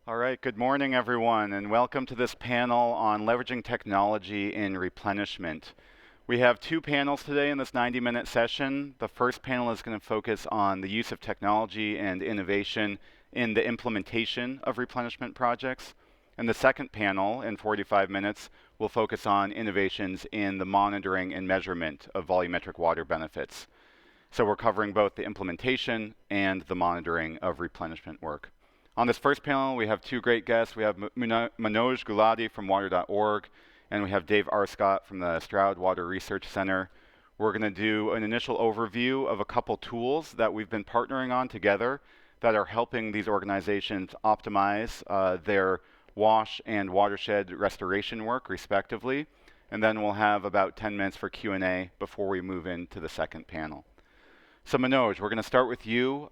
All right, good morning, everyone, and welcome to this panel on leveraging technology in replenishment. We have two panels today in this 90-minute session. The first panel is going to focus on the use of technology and innovation in the implementation of replenishment projects. And the second panel, in 45 minutes, will focus on innovations in the monitoring and measurement of volumetric water benefits. So we're covering both the implementation and the monitoring of replenishment work. On this first panel, we have two great guests. We have Manoj Gulati from water.org, and we have Dave Arscott from the Stroud Water Research Center. We're going to do an initial overview of a couple tools that we've been partnering on together that are helping these organizations optimize their wash and watershed restoration work, respectively. And then we'll have about 10 minutes for Q&A before we move into the second panel. So Manoj, we're going to start with you.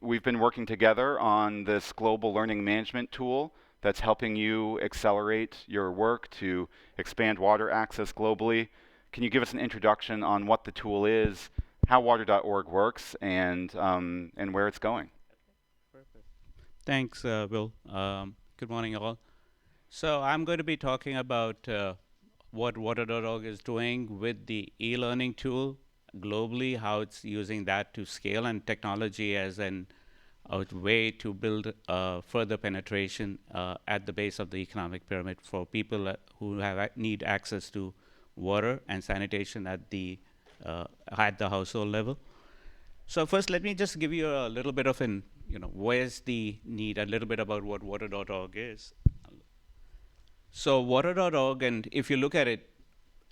We've been working together on this global learning management tool that's helping you accelerate your work to expand water access globally. Can you give us an introduction on what the tool is, how water.org works, and where it's going? Perfect. Thanks, Will. Good morning, all. So I'm going to be talking about what Water.org is doing with the e-learning tool globally, how it's using that to scale, and technology as a way to build further penetration at the base of the economic pyramid for people who need access to water and sanitation at the household level. So first, let me just give you a little bit of where's the need, a little bit about what water.org is. So water.org, and if you look at it,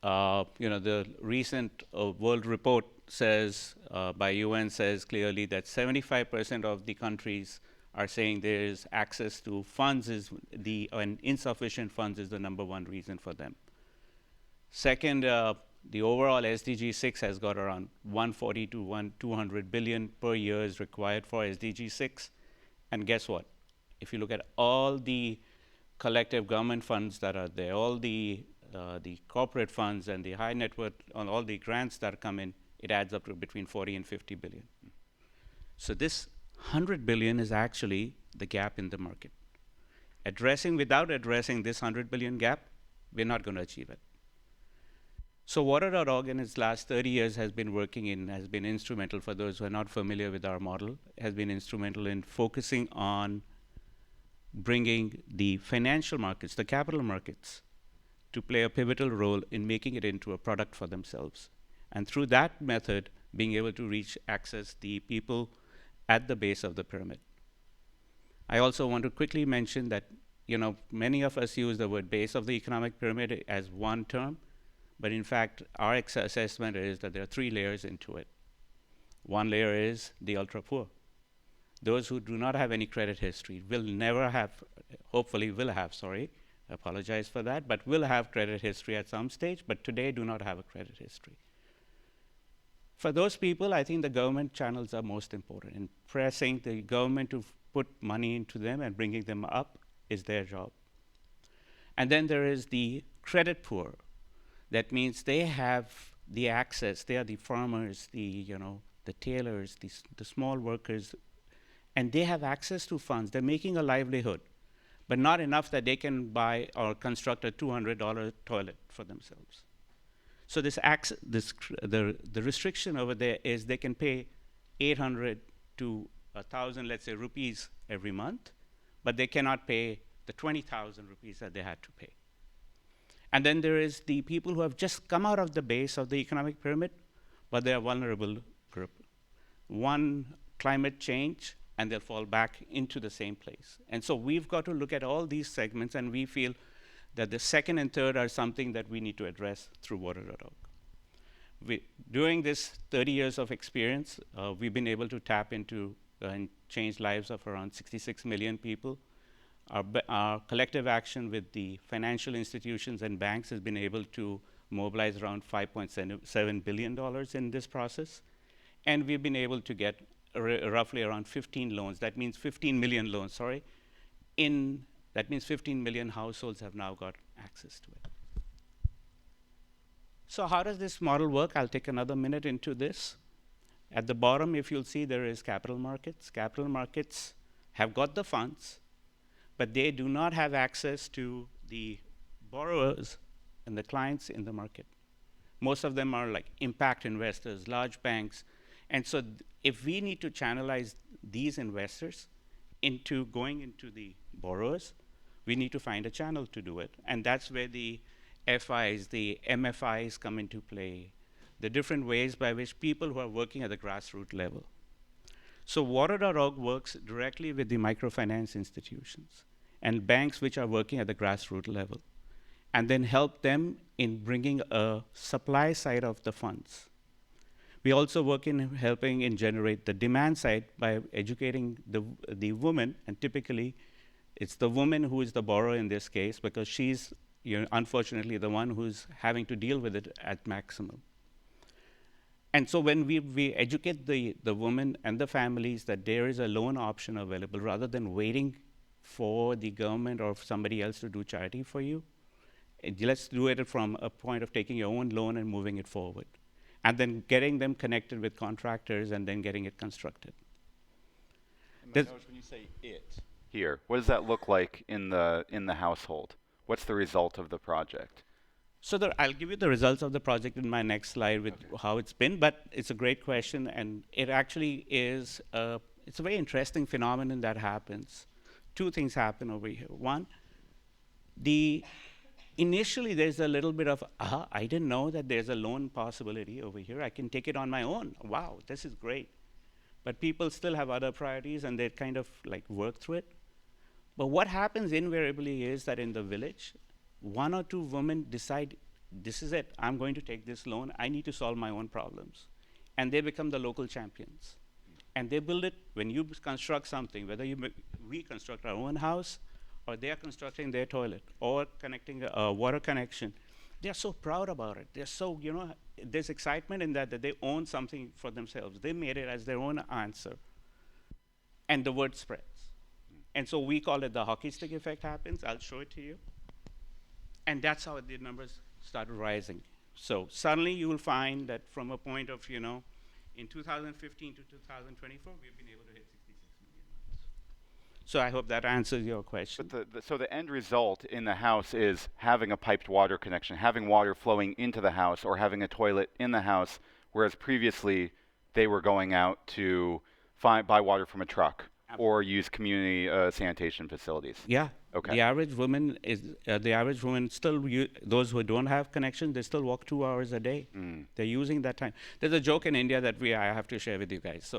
the recent world report says, by UN says clearly that 75% of the countries are saying there is access to funds and insufficient funds is the number one reason for them. Second, the overall SDG 6 has got around 140 to 200 billion per year is required for SDG 6. And guess what? If you look at all the collective government funds that are there, all the corporate funds and the high net worth on all the grants that come in, it adds up to between 40 and 50 billion. So this 100 billion is actually the gap in the market. Without addressing this 100 billion gap, we're not going to achieve it. So water.org in its last 30 years has been instrumental, for those who are not familiar with our model, has been instrumental in focusing on bringing the financial markets, the capital markets, to play a pivotal role in making it into a product for themselves. And through that method, being able to access the people at the base of the pyramid. I also want to quickly mention that many of us use the word base of the economic pyramid as one term, but in fact, our assessment is that there are three layers into it. One layer is the ultra poor. Those who do not have any credit history hopefully will have, apologize for that, but will have credit history at some stage, but today do not have a credit history. For those people, I think the government channels are most important. In pressing the government to put money into them and bringing them up is their job. And then there is the credit poor. That means they have the access. They are the farmers, the tailors, the small workers, and they have access to funds. They're making a livelihood, but not enough that they can buy or construct a $200 toilet for themselves. So the restriction over there is they can pay 800 to 1,000, let's say, rupees every month, but they cannot pay the 20,000 rupees that they had to pay. And then there is the people who have just come out of the base of the economic pyramid, but they are vulnerable group. One, climate change, and they'll fall back into the same place. And so we've got to look at all these segments, and we feel that the second and third are something that we need to address through water.org. During this 30 years of experience, we've been able to tap into and change lives of around 66 million people. Our collective action with the financial institutions and banks has been able to mobilize around $5.7 billion in this process. And we've been able to get roughly around 15 loans. That means 15 million loans, that means 15 million households have now got access to it. So how does this model work? I'll take another minute into this. At the bottom, if you'll see, there is capital markets. Capital markets have got the funds, but they do not have access to the borrowers and the clients in the market. Most of them are like impact investors, large banks. And so if we need to channelize these investors into going into the borrowers, we need to find a channel to do it. And that's where the FIs, the MFIs come into play, the different ways by which people who are working at the grassroots level. So Water.org works directly with the microfinance institutions and banks which are working at the grassroots level, and then help them in bringing a supply side of the funds. We also work in helping in generate the demand side by educating the woman, and typically it's the woman who is the borrower in this case because she's unfortunately the one who's having to deal with it at maximum. And so when we educate the women and the families that there is a loan option available rather than waiting for the government or somebody else to do charity for you, let's do it from a point of taking your own loan and moving it forward, and then getting them connected with contractors and then getting it constructed. When you say it here, what does that look like in the household? What's the result of the project? So I'll give you the results of the project in my next slide with how it's been, but it's a great question, and it actually is it's a very interesting phenomenon that happens. Two things happen over here. One, initially there's a little bit of, I didn't know that there's a loan possibility over here. I can take it on my own. Wow, this is great. But people still have other priorities and they kind of like work through it. But what happens invariably is that in the village, one or two women decide, this is it, I'm going to take this loan, I need to solve my own problems. And they become the local champions. And they build it, when you construct something, whether we construct our own house, or they are constructing their toilet, or connecting a water connection, they're so proud about it. They're so, there's excitement in that they own something for themselves. They made it as their own answer. And the word spreads. And so we call it the hockey stick effect happens. I'll show it to you. And that's how the numbers started rising. So suddenly you will find that from a point of, in 2015 to 2024, we've been able to hit 66 million months. So I hope that answers your question. But so the end result in the house is having a piped water connection, having water flowing into the house, or having a toilet in the house, whereas previously they were going out to buy water from a truck. Absolutely. Or use community sanitation facilities. Yeah. Okay. The average woman still, those who don't have connection, they still walk 2 hours a day. They're using that time. There's a joke in India that I have to share with you guys.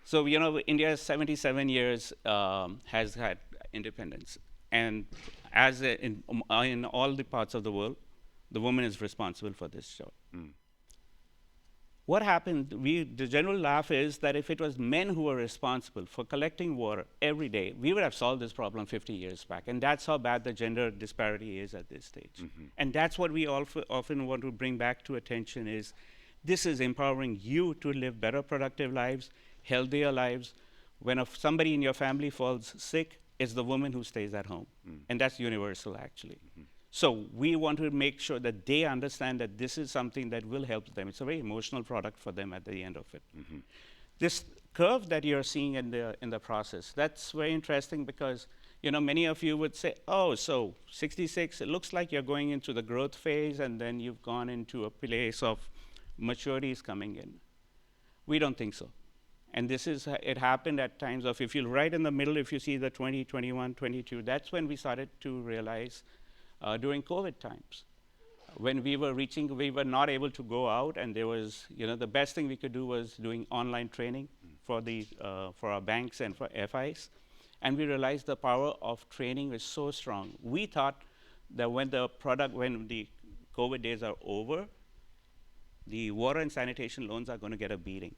So, India 77 years has had independence. And as in all the parts of the world, the woman is responsible for this job. What happened, the general laugh is that if it was men who were responsible for collecting water every day, we would have solved this problem 50 years back. And that's how bad the gender disparity is at this stage. And that's what we often want to bring back to attention is, this is empowering you to live better productive lives, healthier lives. When somebody in your family falls sick, it's the woman who stays at home. And that's universal, actually. So we want to make sure that they understand that this is something that will help them. It's a very emotional product for them at the end of it. This curve that you're seeing in the process, that's very interesting because many of you would say, oh, so 66, it looks like you're going into the growth phase and then you've gone into a place of maturity is coming in. We don't think so. And it happened at times of, if you right in the middle, if you see the 20, 21, 22, that's when we started to realize during COVID times, when we were not able to go out, and there was, the best thing we could do was doing online training for our banks and for FIs, and we realized the power of training is so strong. We thought that when the COVID days are over, the water and sanitation loans are going to get a beating,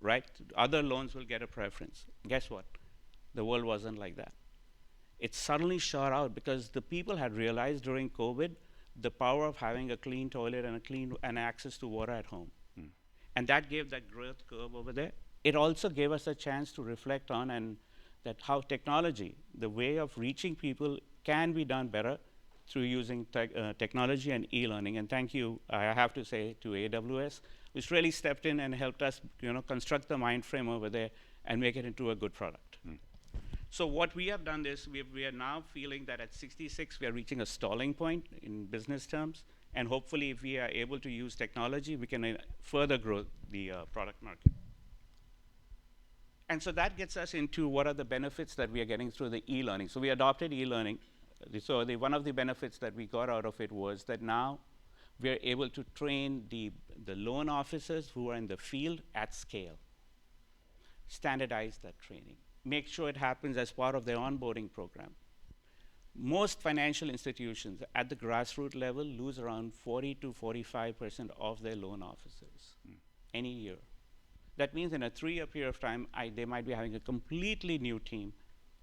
right? Other loans will get a preference. Guess what? The world wasn't like that. It suddenly shot out because the people had realized during COVID the power of having a clean toilet and access to water at home. And that gave that growth curve over there. It also gave us a chance to reflect on that how technology, the way of reaching people, can be done better through using technology and e-learning. And thank you, I have to say, to AWS, which really stepped in and helped us construct the mind frame over there and make it into a good product. So what we have done is we are now feeling that at 66 we are reaching a stalling point in business terms, and hopefully if we are able to use technology, we can further grow the product market. And so that gets us into what are the benefits that we are getting through the e-learning. So we adopted e-learning. So one of the benefits that we got out of it was that now we are able to train the loan officers who are in the field at scale, standardize that training, make sure it happens as part of their onboarding program. Most financial institutions at the grassroots level lose around 40 to 45% of their loan officers any year. That means in a 3-year period of time, they might be having a completely new team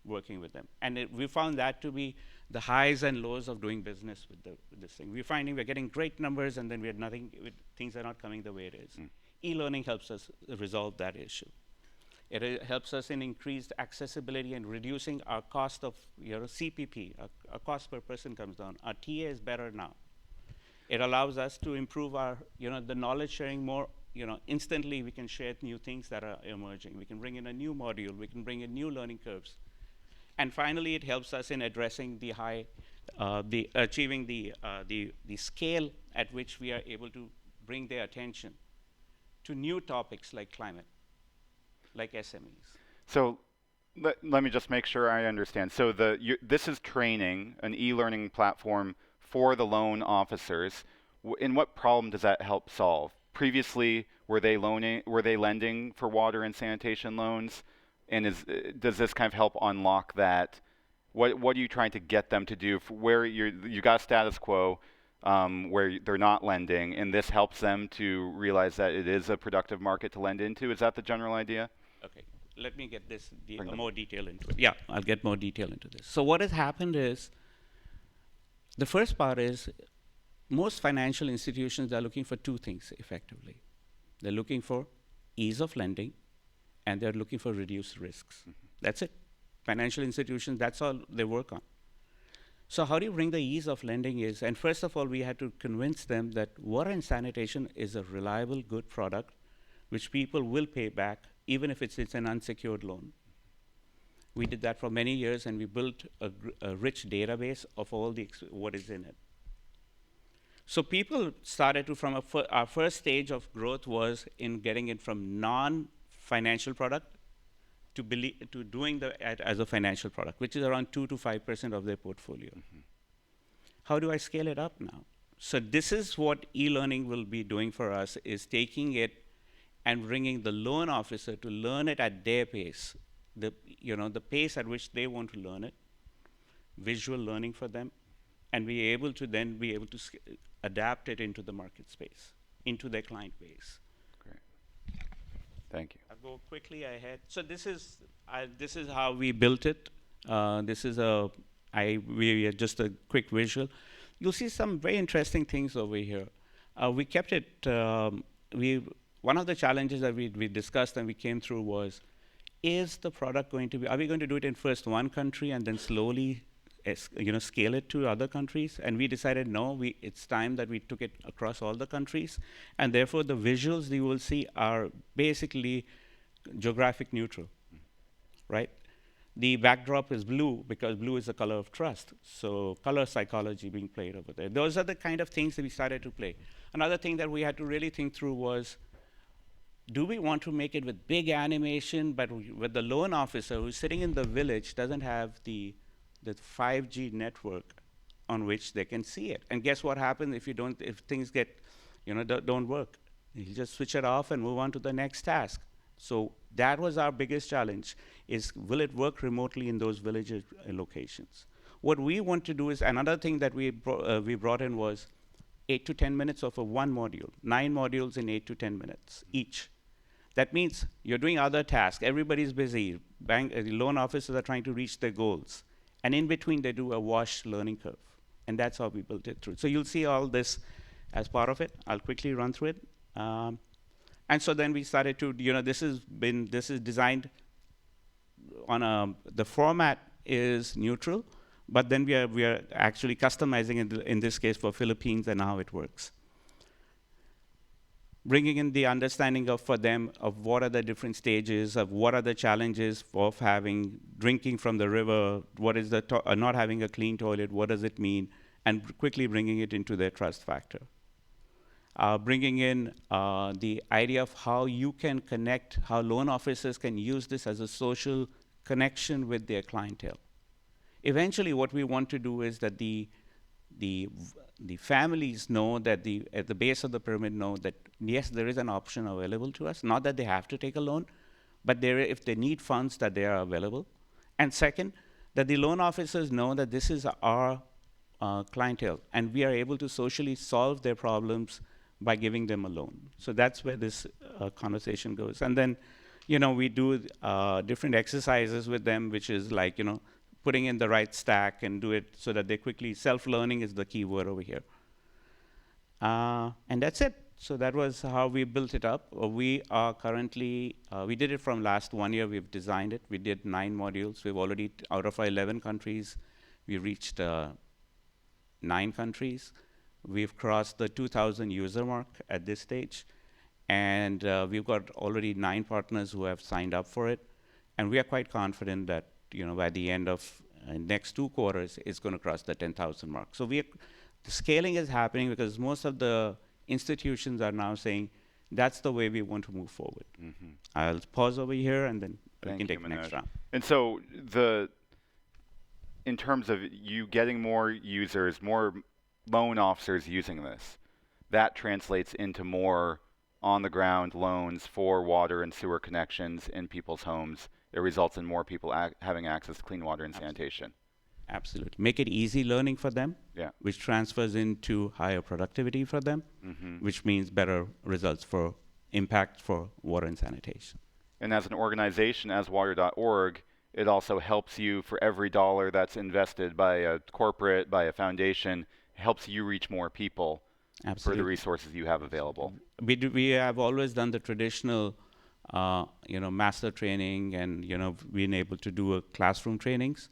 working with them. And we found that to be the highs and lows of doing business with this thing. We're finding we're getting great numbers, and then we're things are not coming the way it is. E-learning helps us resolve that issue. It helps us in increased accessibility and reducing our cost of CPP. Our cost per person comes down. Our TA is better now. It allows us to improve our, the knowledge sharing more. Instantly we can share new things that are emerging. We can bring in a new module. We can bring in new learning curves. And finally, it helps us in addressing achieving the scale at which we are able to bring their attention to new topics like climate, like SMEs. So let me just make sure I understand. So this is training, an e-learning platform for the loan officers. In what problem does that help solve? Previously, were they lending for water and sanitation loans? And does this kind of help unlock that? What are you trying to get them to do? Where you got status quo, where they're not lending, and this helps them to realize that it is a productive market to lend into. Is that the general idea? Okay, let me get more detail into it. Yeah, I'll get more detail into this. So what has happened is, the first part is, most financial institutions are looking for two things effectively. They're looking for ease of lending, and they're looking for reduced risks. That's it. Financial institutions, that's all they work on. So how do you bring the ease of lending is, and first of all, we had to convince them that water and sanitation is a reliable, good product, which people will pay back, even if it's an unsecured loan. We did that for many years, and we built a rich database of all what is in it. So people started to, our first stage of growth was in getting it from non-financial product to doing as a financial product, which is around 2 to 5% of their portfolio. How do I scale it up now? So this is what e-learning will be doing for us, is taking it and bringing the loan officer to learn it at their pace, the pace at which they want to learn it, visual learning for them, and be able to adapt it into the market space, into their client base. Great. Thank you. I'll go quickly ahead. So this is how we built it. This is just a quick visual. You'll see some very interesting things over here. We kept it. One of the challenges that we discussed and we came through was, is the product going to be? Are we going to do it in first one country and then slowly scale it to other countries? And we decided no, it's time that we took it across all the countries, and therefore the visuals you will see are basically geographic neutral, right? The backdrop is blue because blue is the color of trust, so color psychology being played over there. Those are the kind of things that we started to play. Another thing that we had to really think through was, do we want to make it with big animation, but with the loan officer who's sitting in the village doesn't have the 5G network on which they can see it? And guess what happens if things don't work? You just switch it off and move on to the next task. So that was our biggest challenge, is will it work remotely in those village locations? What we want to do is, another thing that we brought in was 8 to 10 minutes of one module, 9 modules in 8 to 10 minutes each. That means you're doing other tasks, everybody's busy, loan officers are trying to reach their goals, and in between they do a washed learning curve. And that's how we built it through. So you'll see all this as part of it. I'll quickly run through it. And so then we started to, this is designed on the format is neutral, but then we are actually customizing it in this case for Philippines and how it works. bringing in the understanding of for them of what are the different stages of what are the challenges of having drinking from the river, what is the not having a clean toilet, what does it mean, and quickly bringing it into their trust factor. Bringing in the idea of how you can connect, how loan officers can use this as a social connection with their clientele. Eventually, what we want to do is that the the families know that at the base of the pyramid know that yes, there is an option available to us. Not that they have to take a loan, but if they need funds, that they are available. And second, that the loan officers know that this is our clientele, and we are able to socially solve their problems by giving them a loan. So that's where this conversation goes. And then, we do different exercises with them, which is like, putting in the right stack and do it so that they quickly, self-learning is the key word over here. And that's it. So that was how we built it up. We are currently, we did it from last 1 year, we've designed it. We did 9 modules. We've already, out of our 11 countries, we reached 9 countries. We've crossed the 2,000 user mark at this stage. And we've got already 9 partners who have signed up for it. And we are quite confident that by the end of next 2 quarters, it's going to cross the 10,000 mark. So the scaling is happening because most of the institutions are now saying that's the way we want to move forward. Mm-hmm. I'll pause over here and then we can take the next round. And so in terms of you getting more users, more loan officers using this, that translates into more on-the-ground loans for water and sewer connections in people's homes. It results in more people having access to clean water and sanitation. Absolutely. Make it easy learning for them, which transfers into higher productivity for them, which means better results for impact for water and sanitation. And as an organization, as water.org, it also helps you for every dollar that's invested by a corporate, by a foundation, helps you reach more people. Absolutely. For the resources you have available. We have always done the traditional master training and, being able to do classroom trainings.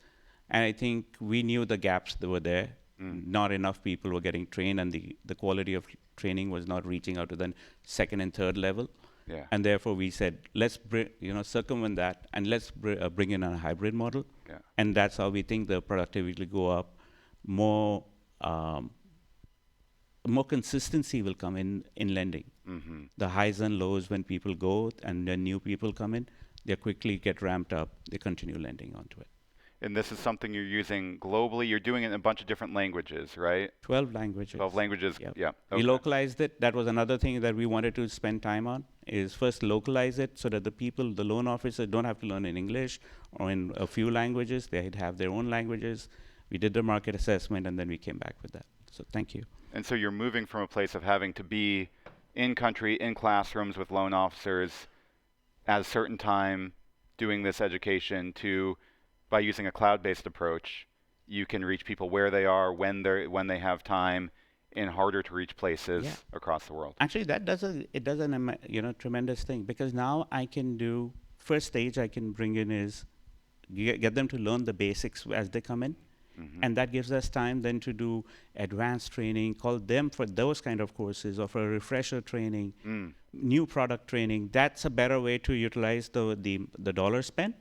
And I think we knew the gaps that were there. Not enough people were getting trained, and the quality of training was not reaching out to the second and third level. Yeah. And therefore we said, let's circumvent that, and let's bring in a hybrid model. Yeah. And that's how we think the productivity will go up. More consistency will come in lending. Mm-hmm. The highs and lows when people go and then new people come in, they quickly get ramped up. They continue lending onto it. And this is something you're using globally. You're doing it in a bunch of different languages, right? 12 languages. 12 languages, yep. Yeah. Okay. We localized it. That was another thing that we wanted to spend time on, is first localize it so that the loan officer don't have to learn in English or in a few languages. They'd have their own languages. We did the market assessment, and then we came back with that. So thank you. And so you're moving from a place of having to be in country, in classrooms with loan officers at a certain time, doing this education, to by using a cloud-based approach, you can reach people where they are, when they have time, in harder to reach places across the world. Actually, it does a tremendous thing, because now I can do, first stage I can bring in is get them to learn the basics as they come in. Mm-hmm. And that gives us time then to do advanced training, call them for those kind of courses, or for refresher training, new product training. That's a better way to utilize the dollar spent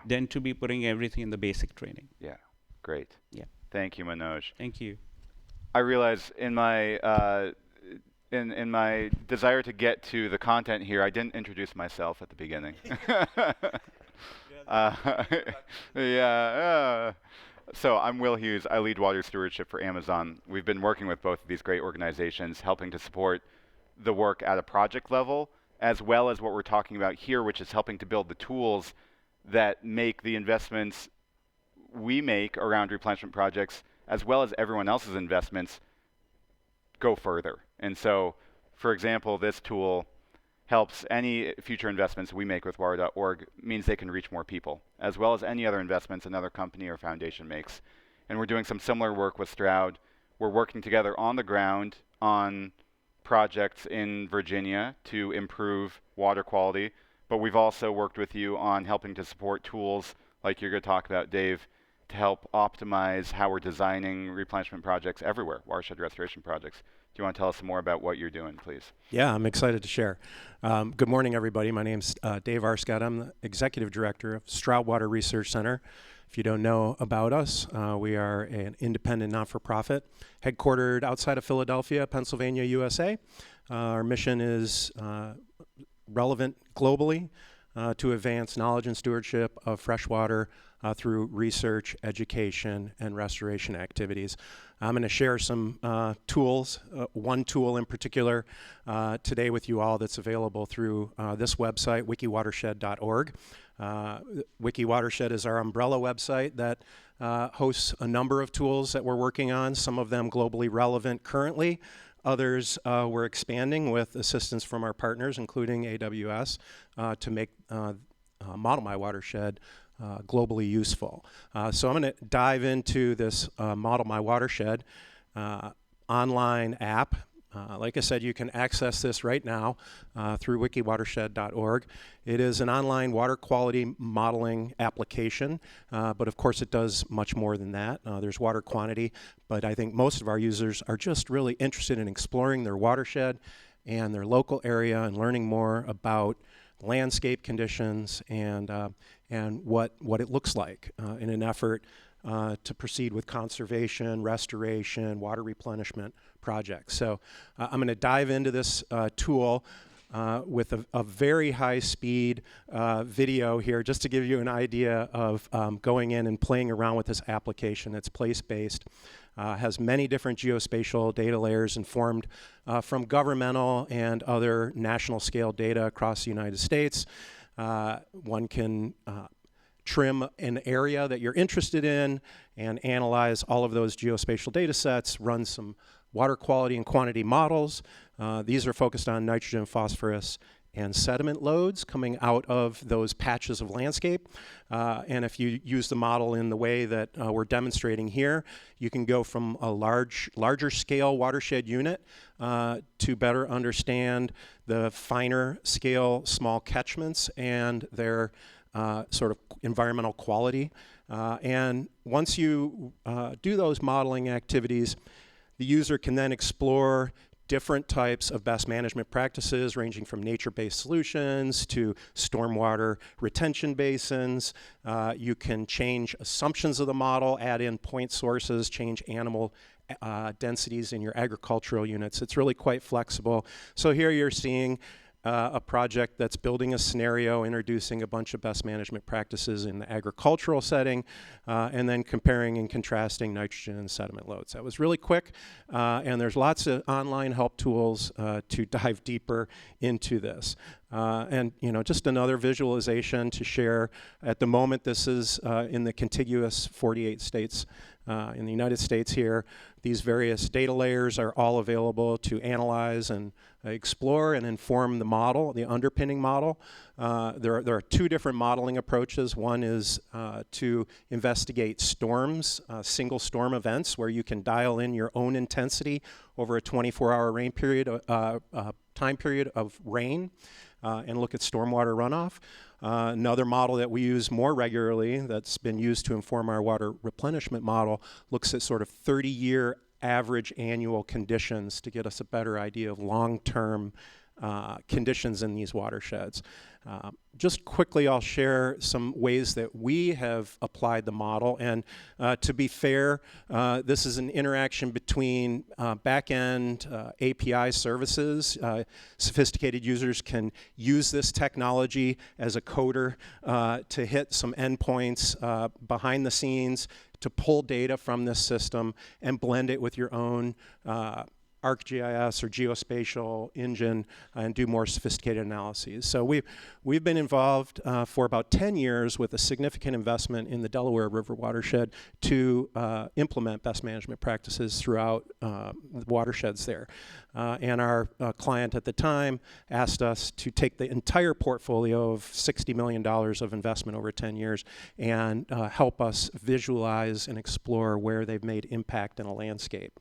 than to be putting everything in the basic training. Yeah, great. Yeah. Thank you, Manoj. Thank you. I realize in my in my desire to get to the content here, I didn't introduce myself at the beginning. So I'm Will Hughes. I lead water stewardship for Amazon. We've been working with both of these great organizations, helping to support the work at a project level, as well as what we're talking about here, which is helping to build the tools that make the investments we make around replenishment projects, as well as everyone else's investments, go further. And so, for example, this tool helps any future investments we make with water.org, means they can reach more people, as well as any other investments another company or foundation makes. And we're doing some similar work with Stroud. We're working together on the ground on projects in Virginia to improve water quality, but we've also worked with you on helping to support tools like you're going to talk about, Dave, to help optimize how we're designing replenishment projects everywhere, watershed restoration projects. Do you want to tell us some more about what you're doing, please? Yeah, I'm excited to share. Good morning, everybody. My name's Dave Arscott. I'm the Executive Director of Stroudwater Research Center. If you don't know about us, we are an independent not-for-profit headquartered outside of Philadelphia, Pennsylvania, USA. Our mission is relevant globally to advance knowledge and stewardship of freshwater through research, education, and restoration activities. I'm going to share some tools, one tool in particular today with you all that's available through this website, wikiwatershed.org. WikiWatershed is our umbrella website that hosts a number of tools that we're working on, some of them globally relevant currently. Others we're expanding with assistance from our partners, including AWS, to make Model My Watershed globally useful. So I'm going to dive into this Model My Watershed online app. Like I said, you can access this right now through wikiwatershed.org. It is an online water quality modeling application, but of course it does much more than that. There's water quantity, but I think most of our users are just really interested in exploring their watershed and their local area and learning more about landscape conditions and what it looks like in an effort to proceed with conservation, restoration, water replenishment projects. So I'm going to dive into this tool with a very high speed video here just to give you an idea of going in and playing around with this application. It's place-based, has many different geospatial data layers informed from governmental and other national scale data across the United States. One can trim an area that you're interested in and analyze all of those geospatial data sets, run some water quality and quantity models. These are focused on nitrogen, phosphorus, and sediment loads coming out of those patches of landscape. And if you use the model in the way that we're demonstrating here, you can go from a larger scale watershed unit to better understand the finer scale small catchments and their sort of environmental quality. And once you do those modeling activities, the user can then explore different types of best management practices ranging from nature-based solutions to stormwater retention basins. You can change assumptions of the model, add in point sources, change animal densities in your agricultural units. It's really quite flexible. So here you're seeing a project that's building a scenario, introducing a bunch of best management practices in the agricultural setting, and then comparing and contrasting nitrogen and sediment loads. That was really quick, and there's lots of online help tools to dive deeper into this. And just another visualization to share. At the moment, this is in the contiguous 48 states in the United States here. These various data layers are all available to analyze and explore and inform the model, the underpinning model. There are two different modeling approaches. One is to investigate storms, single storm events, where you can dial in your own intensity over a 24-hour rain period, time period of rain, and look at stormwater runoff. Another model that we use more regularly that's been used to inform our water replenishment model looks at sort of 30-year average annual conditions to get us a better idea of long-term conditions in these watersheds. Just quickly, I'll share some ways that we have applied the model. And to be fair, this is an interaction between back-end API services. Sophisticated users can use this technology as a coder to hit some endpoints behind the scenes to pull data from this system and blend it with your own ArcGIS or geospatial engine and do more sophisticated analyses. So we've been involved for about 10 years with a significant investment in the Delaware River watershed to implement best management practices throughout the watersheds there. And our client at the time asked us to take the entire portfolio of $60 million of investment over 10 years and help us visualize and explore where they've made impact in a landscape.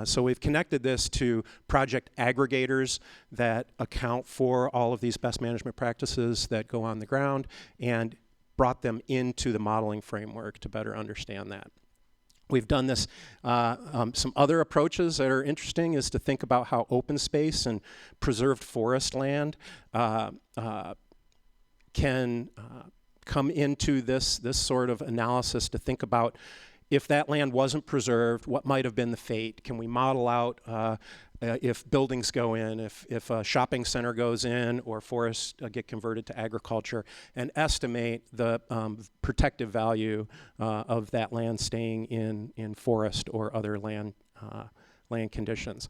So we've connected this to project aggregators that account for all of these best management practices that go on the ground, and brought them into the modeling framework to better understand that. We've done this. Some other approaches that are interesting is to think about how open space and preserved forest land can come into this sort of analysis, to think about if that land wasn't preserved, what might have been the fate? Can we model out if buildings go in, if a shopping center goes in, or forests get converted to agriculture, and estimate the protective value of that land staying in forest or other land conditions.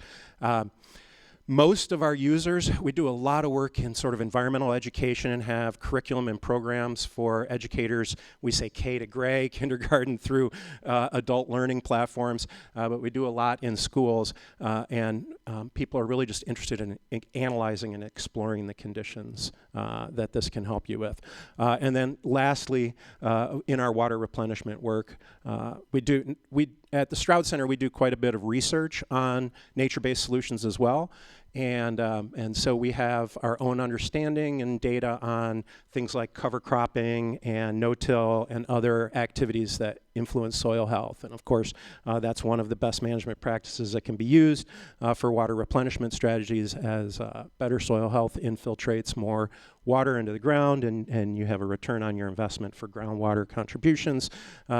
Most of our users, we do a lot of work in sort of environmental education and have curriculum and programs for educators. We say K to gray, kindergarten through adult learning platforms, but we do a lot in schools, and people are really just interested in analyzing and exploring the conditions that this can help you with. And then lastly, in our water replenishment work, at the Stroud Center, we do quite a bit of research on nature-based solutions as well. And so we have our own understanding and data on things like cover cropping and no-till and other activities that influence soil health. And of course, that's one of the best management practices that can be used for water replenishment strategies, as better soil health infiltrates more water into the ground, and you have a return on your investment for groundwater contributions.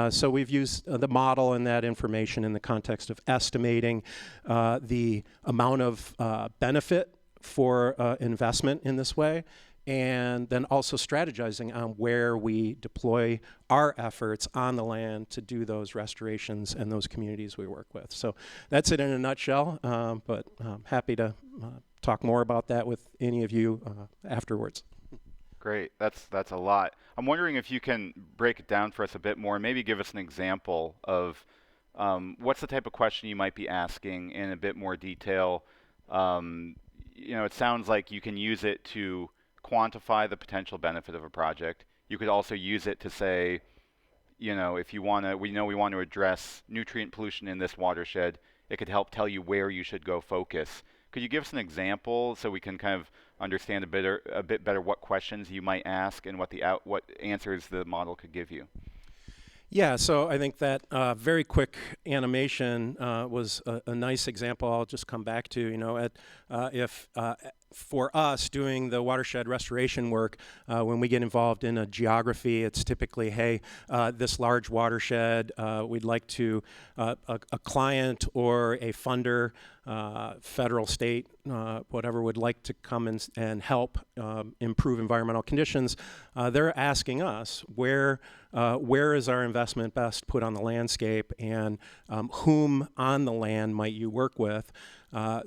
So we've used the model and that information in the context of estimating the amount of benefit for investment in this way, and then also strategizing on where we deploy our efforts on the land to do those restorations and those communities we work with. So that's it in a nutshell, but I'm happy to talk more about that with any of you afterwards. Great, that's a lot. I'm wondering if you can break it down for us a bit more and maybe give us an example of what's the type of question you might be asking in a bit more detail. It sounds like you can use it to quantify the potential benefit of a project. You could also use it to say, if you want to, we want to address nutrient pollution in this watershed, it could help tell you where you should go focus. Could you give us an example so we can kind of understand a bit better what questions you might ask and what answers the model could give you? Yeah, so I think that very quick animation was a nice example. I'll just come back to, for us doing the watershed restoration work, when we get involved in a geography, it's typically, hey, this large watershed, we'd like to, a client or a funder, federal, state, whatever, would like to come and help improve environmental conditions. They're asking us where is our investment best put on the landscape, and whom on the land might you work with.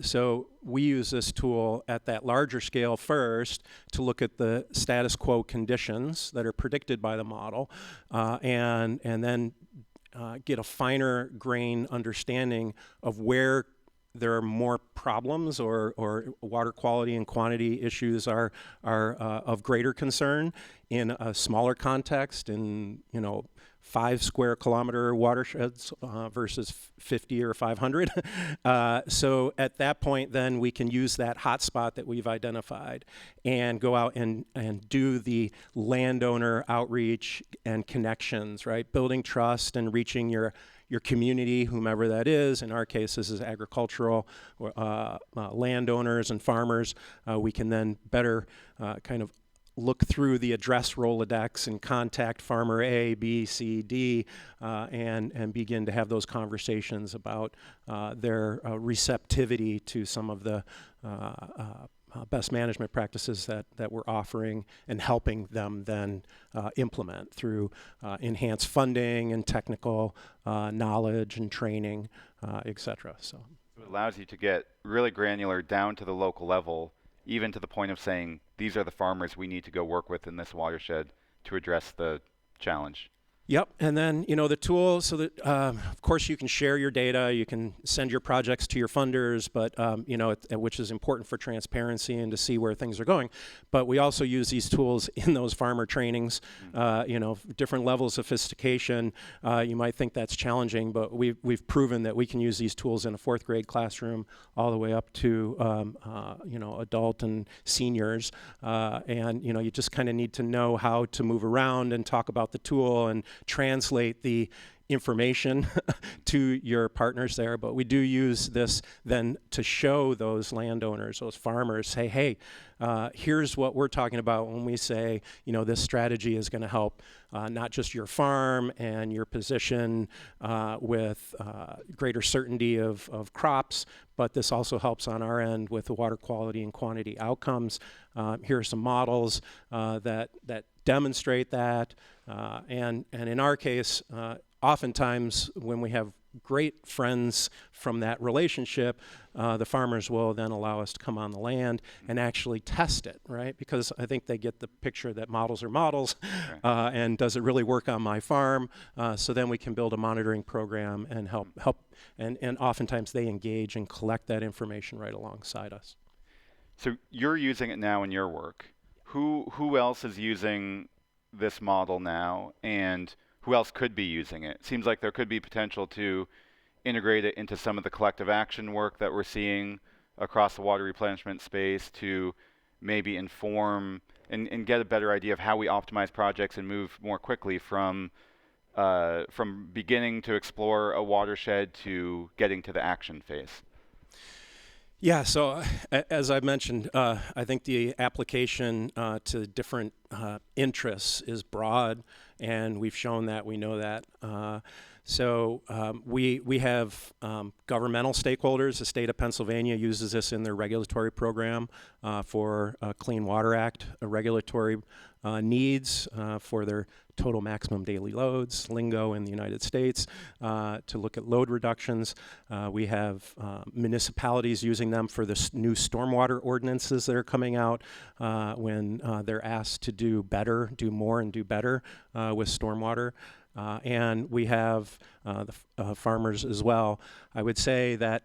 So we use this tool at that larger scale first to look at the status quo conditions that are predicted by the model, and then get a finer grain understanding of where there are more problems or water quality and quantity issues are of greater concern in a smaller context, in 5 square kilometer watersheds versus 50 or 500. So at that point, then we can use that hotspot that we've identified and go out and do the landowner outreach and connections, right? Building trust and reaching your community, whomever that is. In our case, this is agricultural landowners and farmers. We can then better kind of look through the address Rolodex and contact farmer A, B, C, D, and begin to have those conversations about their receptivity to some of the best management practices that we're offering and helping them then implement through enhanced funding and technical knowledge and training, et cetera. So it allows you to get really granular down to the local level, even to the point of saying, these are the farmers we need to go work with in this watershed to address the challenge. Yep, and then the tool, so that of course you can share your data, you can send your projects to your funders, but which is important for transparency and to see where things are going. But we also use these tools in those farmer trainings, different levels of sophistication. You might think that's challenging, but we've proven that we can use these tools in a 4th grade classroom all the way up to adult and seniors, and you just kind of need to know how to move around and talk about the tool and translate the information to your partners there. But we do use this then to show those landowners, those farmers, say, hey, here's what we're talking about when we say, this strategy is going to help not just your farm and your position with greater certainty of crops, but this also helps on our end with the water quality and quantity outcomes. Here are some models that demonstrate that. And in our case, oftentimes when we have great friends from that relationship, the farmers will then allow us to come on the land and actually test it, right? Because I think they get the picture that models are models, and does it really work on my farm? So then we can build a monitoring program and help, and oftentimes they engage and collect that information right alongside us. So you're using it now in your work. Who else is using this model now, and who else could be using it? Seems like there could be potential to integrate it into some of the collective action work that we're seeing across the water replenishment space to maybe inform and get a better idea of how we optimize projects and move more quickly from beginning to explore a watershed to getting to the action phase. Yeah, so as I mentioned, I think the application to different interests is broad, and we've shown that, we know that. So we have governmental stakeholders. The state of Pennsylvania uses this in their regulatory program for Clean Water Act regulatory needs for their total maximum daily loads, lingo in the United States, to look at load reductions. We have municipalities using them for the new stormwater ordinances that are coming out when they're asked to do better, do more and do better with stormwater. And we have the farmers as well. I would say that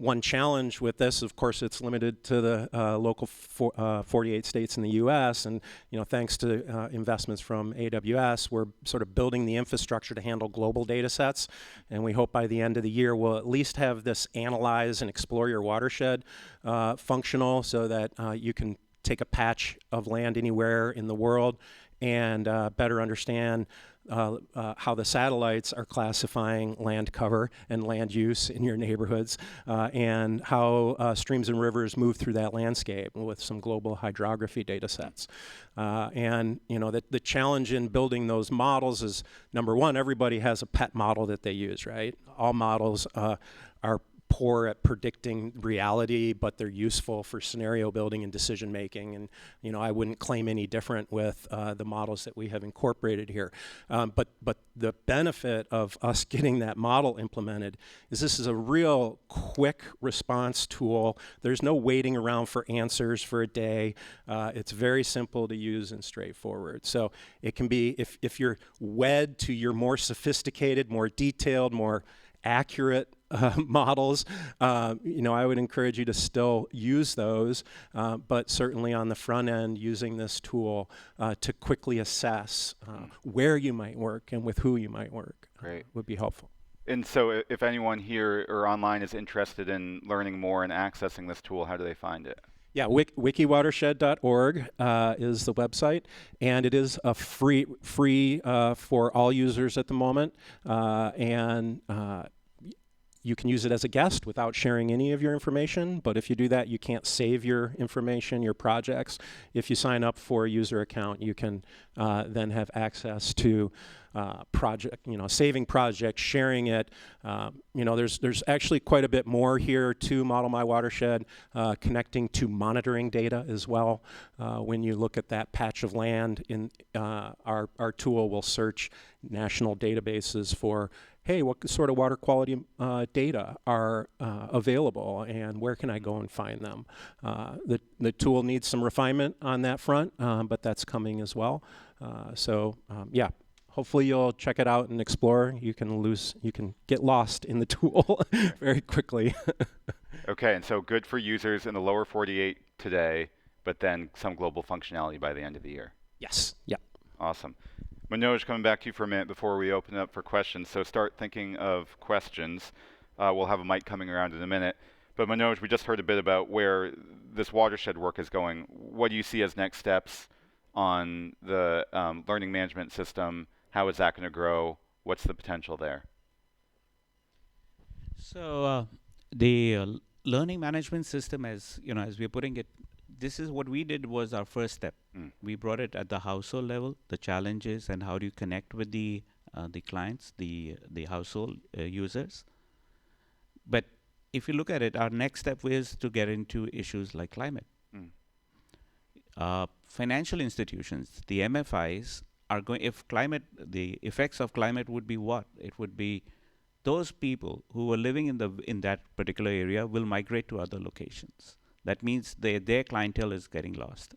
one challenge with this, of course, it's limited to the local 48 states in the U.S. And thanks to investments from AWS, we're sort of building the infrastructure to handle global data sets. And we hope by the end of the year we'll at least have this analyze and explore your watershed functional, so that you can take a patch of land anywhere in the world and better understand how the satellites are classifying land cover and land use in your neighborhoods, and how streams and rivers move through that landscape with some global hydrography data sets. And the challenge in building those models is, number one, everybody has a pet model that they use, right? All models are poor at predicting reality, but they're useful for scenario building and decision making. And I wouldn't claim any different with the models that we have incorporated here. But the benefit of us getting that model implemented is this is a real quick response tool. There's no waiting around for answers for a day. It's very simple to use and straightforward. So it can be, if you're wed to your more sophisticated, more detailed, more accurate models, I would encourage you to still use those, but certainly on the front end, using this tool to quickly assess where you might work and with who you might work would be helpful. And so if anyone here or online is interested in learning more and accessing this tool, how do they find it? Yeah, wikiwatershed.org is the website, and it is a free for all users at the moment, and you can use it as a guest without sharing any of your information, but if you do that, you can't save your information, your projects. If you sign up for a user account, you can then have access to saving projects, sharing it. There's actually quite a bit more here to Model My Watershed, connecting to monitoring data as well. When you look at that patch of land, our tool will search national databases for, hey, what sort of water quality data are available, and where can I go and find them? The tool needs some refinement on that front, but that's coming as well. hopefully you'll check it out and explore. You can get lost in the tool very quickly. Okay, and so good for users in the lower 48 today, but then some global functionality by the end of the year. Yes. Yeah. Awesome. Manoj, coming back to you for a minute before we open up for questions. So start thinking of questions. We'll have a mic coming around in a minute. But Manoj, we just heard a bit about where this watershed work is going. What do you see as next steps on the learning management system? How is that going to grow? What's the potential there? So the learning management system, as you know, as we're putting it, this is what we did was our first step. We brought it at the household level, the challenges, and how do you connect with the clients, the household users. But if you look at it, our next step is to get into issues like climate. Financial institutions, the MFIs, are going. If climate, the effects of climate would be what? It would be those people who are living in that particular area will migrate to other locations. That means their clientele is getting lost.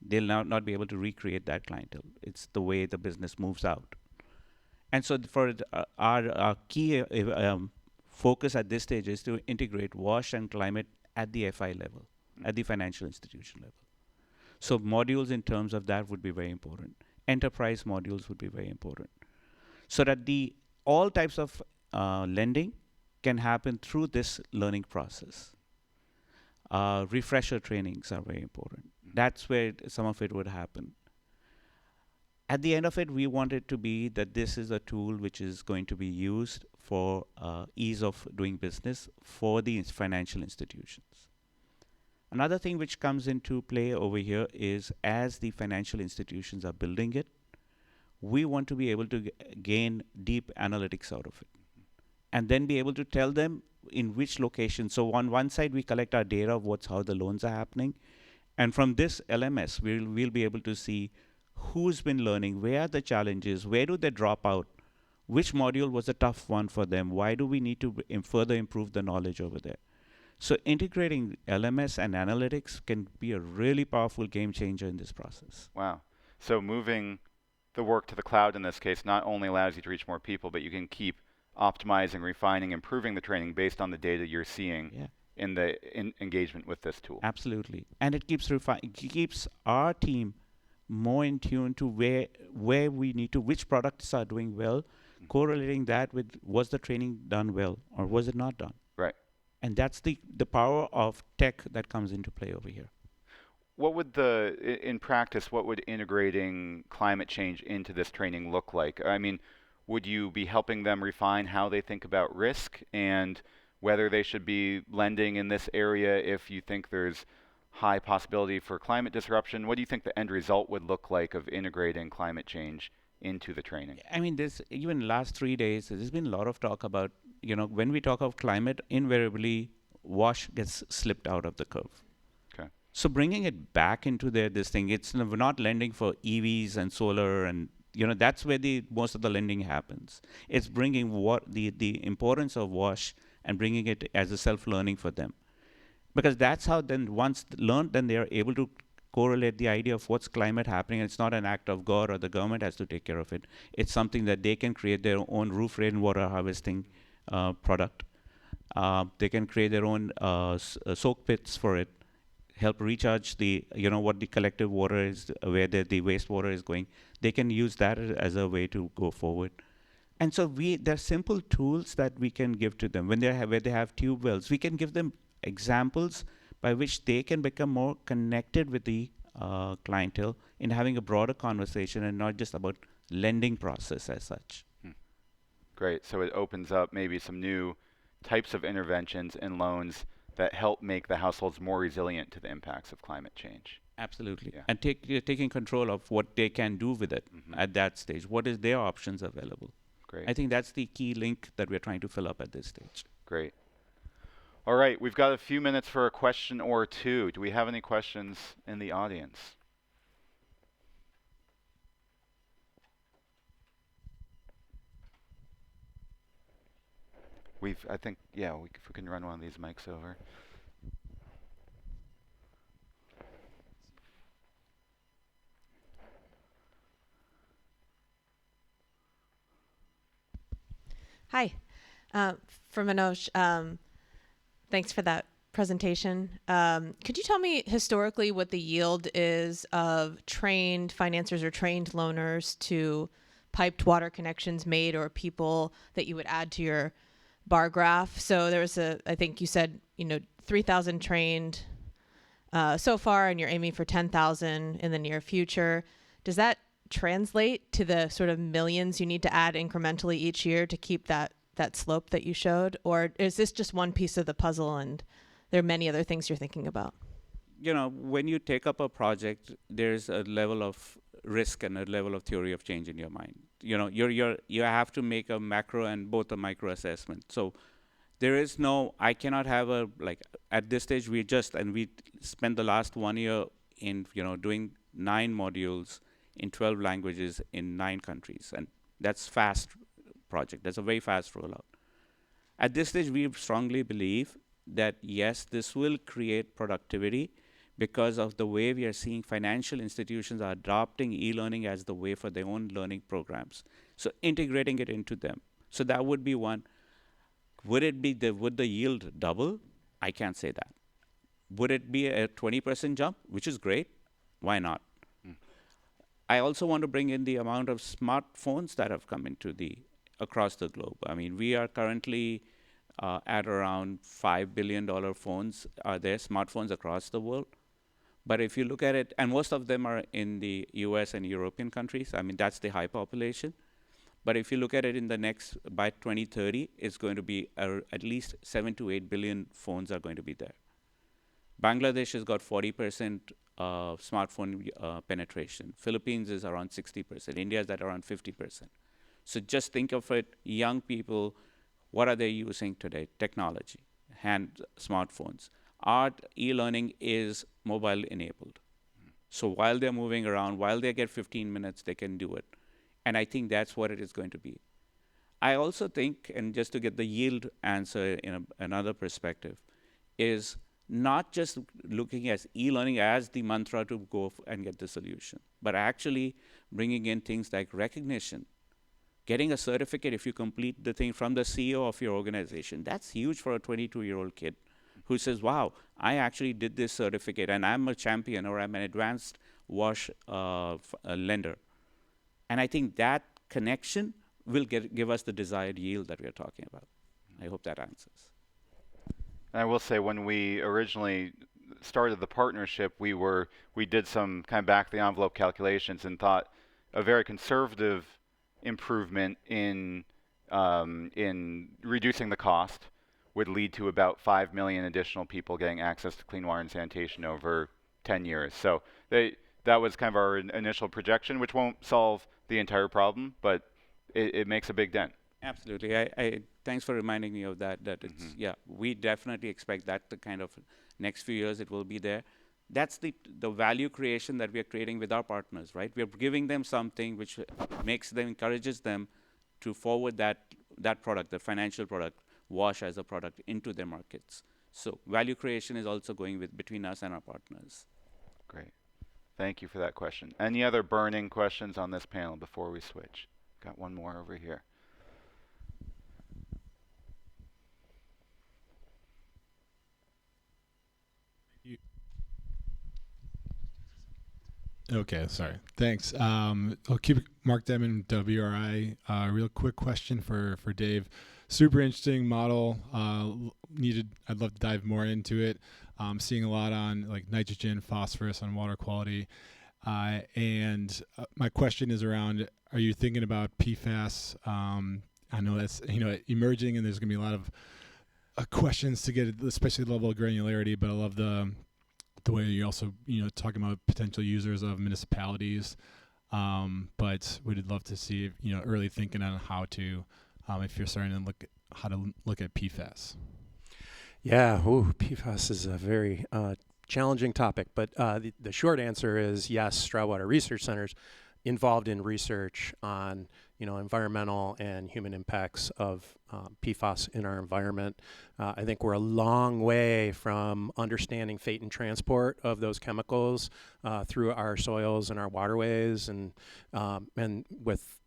They'll now not be able to recreate that clientele. It's the way the business moves out. And so for our key focus at this stage is to integrate WASH and climate at the FI level, at the financial institution level. So modules in terms of that would be very important. Enterprise modules would be very important. So that all types of lending can happen through this learning process. Refresher trainings are very important. That's where some of it would happen. At the end of it, we want it to be that this is a tool which is going to be used for ease of doing business for these financial institutions. Another thing which comes into play over here is as the financial institutions are building it, we want to be able to gain deep analytics out of it and then be able to tell them in which location. So on one side, we collect our data of how the loans are happening. And from this LMS, we'll be able to see who's been learning, where are the challenges, where do they drop out, which module was a tough one for them, why do we need to further improve the knowledge over there. So integrating LMS and analytics can be a really powerful game changer in this process. Wow. So moving the work to the cloud in this case not only allows you to reach more people, but you can keep optimizing, refining, improving the training based on the data you're seeing in the engagement with this tool. Absolutely. And it keeps our team more in tune to where we need to, which products are doing well, correlating that with was the training done well or was it not done. Right. And that's the power of tech that comes into play over here. What would in practice, what would integrating climate change into this training look like? I mean, would you be helping them refine how they think about risk and whether they should be lending in this area if you think there's high possibility for climate disruption? What do you think the end result would look like of integrating climate change into the training? I mean, even last 3 days, there's been a lot of talk about, when we talk of climate, invariably WASH gets slipped out of the curve. Okay. So bringing it back into this thing, we're not lending for EVs and solar and that's where most of the lending happens. It's bringing the importance of WASH and bringing it as a self-learning for them. Because that's how then once learned, then they are able to correlate the idea of what's climate happening. It's not an act of God or the government has to take care of it. It's something that they can create their own roof rainwater harvesting product. They can create their own soak pits for it, help recharge what the collective water is, where the wastewater is going. They can use that as a way to go forward. And so there are simple tools that we can give to them. Where they have tube wells, we can give them examples by which they can become more connected with the clientele in having a broader conversation and not just about lending process as such. Great. So it opens up maybe some new types of interventions and loans that help make the households more resilient to the impacts of climate change. Absolutely. Yeah. And taking control of what they can do with it at that stage. What is their options available? Great. I think that's the key link that we're trying to fill up at this stage. Great. All right, we've got a few minutes for a question or two. Do we have any questions in the audience? I think, if we can run one of these mics over. Hi, uh, for Manoj. Thanks for that presentation. Could you tell me historically what the yield is of trained financiers or trained loaners to piped water connections made, or people that you would add to your bar graph? So there was I think you said, 3,000 trained so far, and you're aiming for 10,000 in the near future. Does that translate to the sort of millions you need to add incrementally each year to keep that slope that you showed? Or is this just one piece of the puzzle and there are many other things you're thinking about? When you take up a project, there's a level of risk and a level of theory of change in your mind. You have to make a macro and both a micro assessment. So there is no, I cannot have at this stage, we spent the last 1 year in, doing 9 modules in 12 languages in 9 countries. And that's fast project. That's a very fast rollout. At this stage, we strongly believe that yes, this will create productivity because of the way we are seeing financial institutions are adopting e-learning as the way for their own learning programs. So integrating it into them. So that would be one. Would the yield double? I can't say that. Would it be a 20% jump, which is great? Why not? I also want to bring in the amount of smartphones that have come into across the globe. I mean, we are currently at around $5 billion phones are there, smartphones across the world. But if you look at it, and most of them are in the US and European countries, I mean, that's the high population. But if you look at it by 2030, it's going to be at least 7 to 8 billion phones are going to be there. Bangladesh has got 40% smartphone penetration. Philippines is around 60%. India is at around 50%. So just think of it, young people, what are they using today? Technology, smartphones. Our e-learning is mobile enabled. So while they're moving around, while they get 15 minutes, they can do it. And I think that's what it is going to be. I also think, and just to get the yield answer in another perspective, is not just looking at e-learning as the mantra to go and get the solution, but actually bringing in things like recognition, getting a certificate if you complete the thing from the CEO of your organization. That's huge for a 22-year-old kid who says, wow, I actually did this certificate and I'm a champion or I'm an advanced wash lender. And I think that connection will give us the desired yield that we're talking about. I hope that answers. And I will say, when we originally started the partnership, we did some kind of back the envelope calculations and thought a very conservative improvement in reducing the cost would lead to about 5 million additional people getting access to clean water and sanitation over 10 years. So that was kind of our initial projection, which won't solve the entire problem, but it makes a big dent. Absolutely. I thanks for reminding me of that. It's we definitely expect that the kind of next few years it will be there. That's the value creation that we are creating with our partners, right? We are giving them something which encourages them to forward that product, the financial product, wash as a product, into their markets. So value creation is also going between us and our partners. Great. Thank you for that question. Any other burning questions on this panel before we switch? Got one more over here. Okay, sorry. Thanks. I'll keep it. Mark Demon, WRI. Real quick question for Dave. Super interesting model. I'd love to dive more into it. Seeing a lot on like nitrogen, phosphorus, on water quality. And my question is around, are you thinking about PFAS? I know that's emerging, and there's going to be a lot of questions to get, especially the level of granularity, but I love the way you're also talking about potential users of municipalities, but we'd love to see early thinking on how to if you're starting to look at PFAS. Yeah, PFAS is a very challenging topic, but the short answer is yes. Stroud Water Research Center's involved in research on environmental and human impacts of PFAS in our environment. I think we're a long way from understanding fate and transport of those chemicals through our soils and our waterways, and with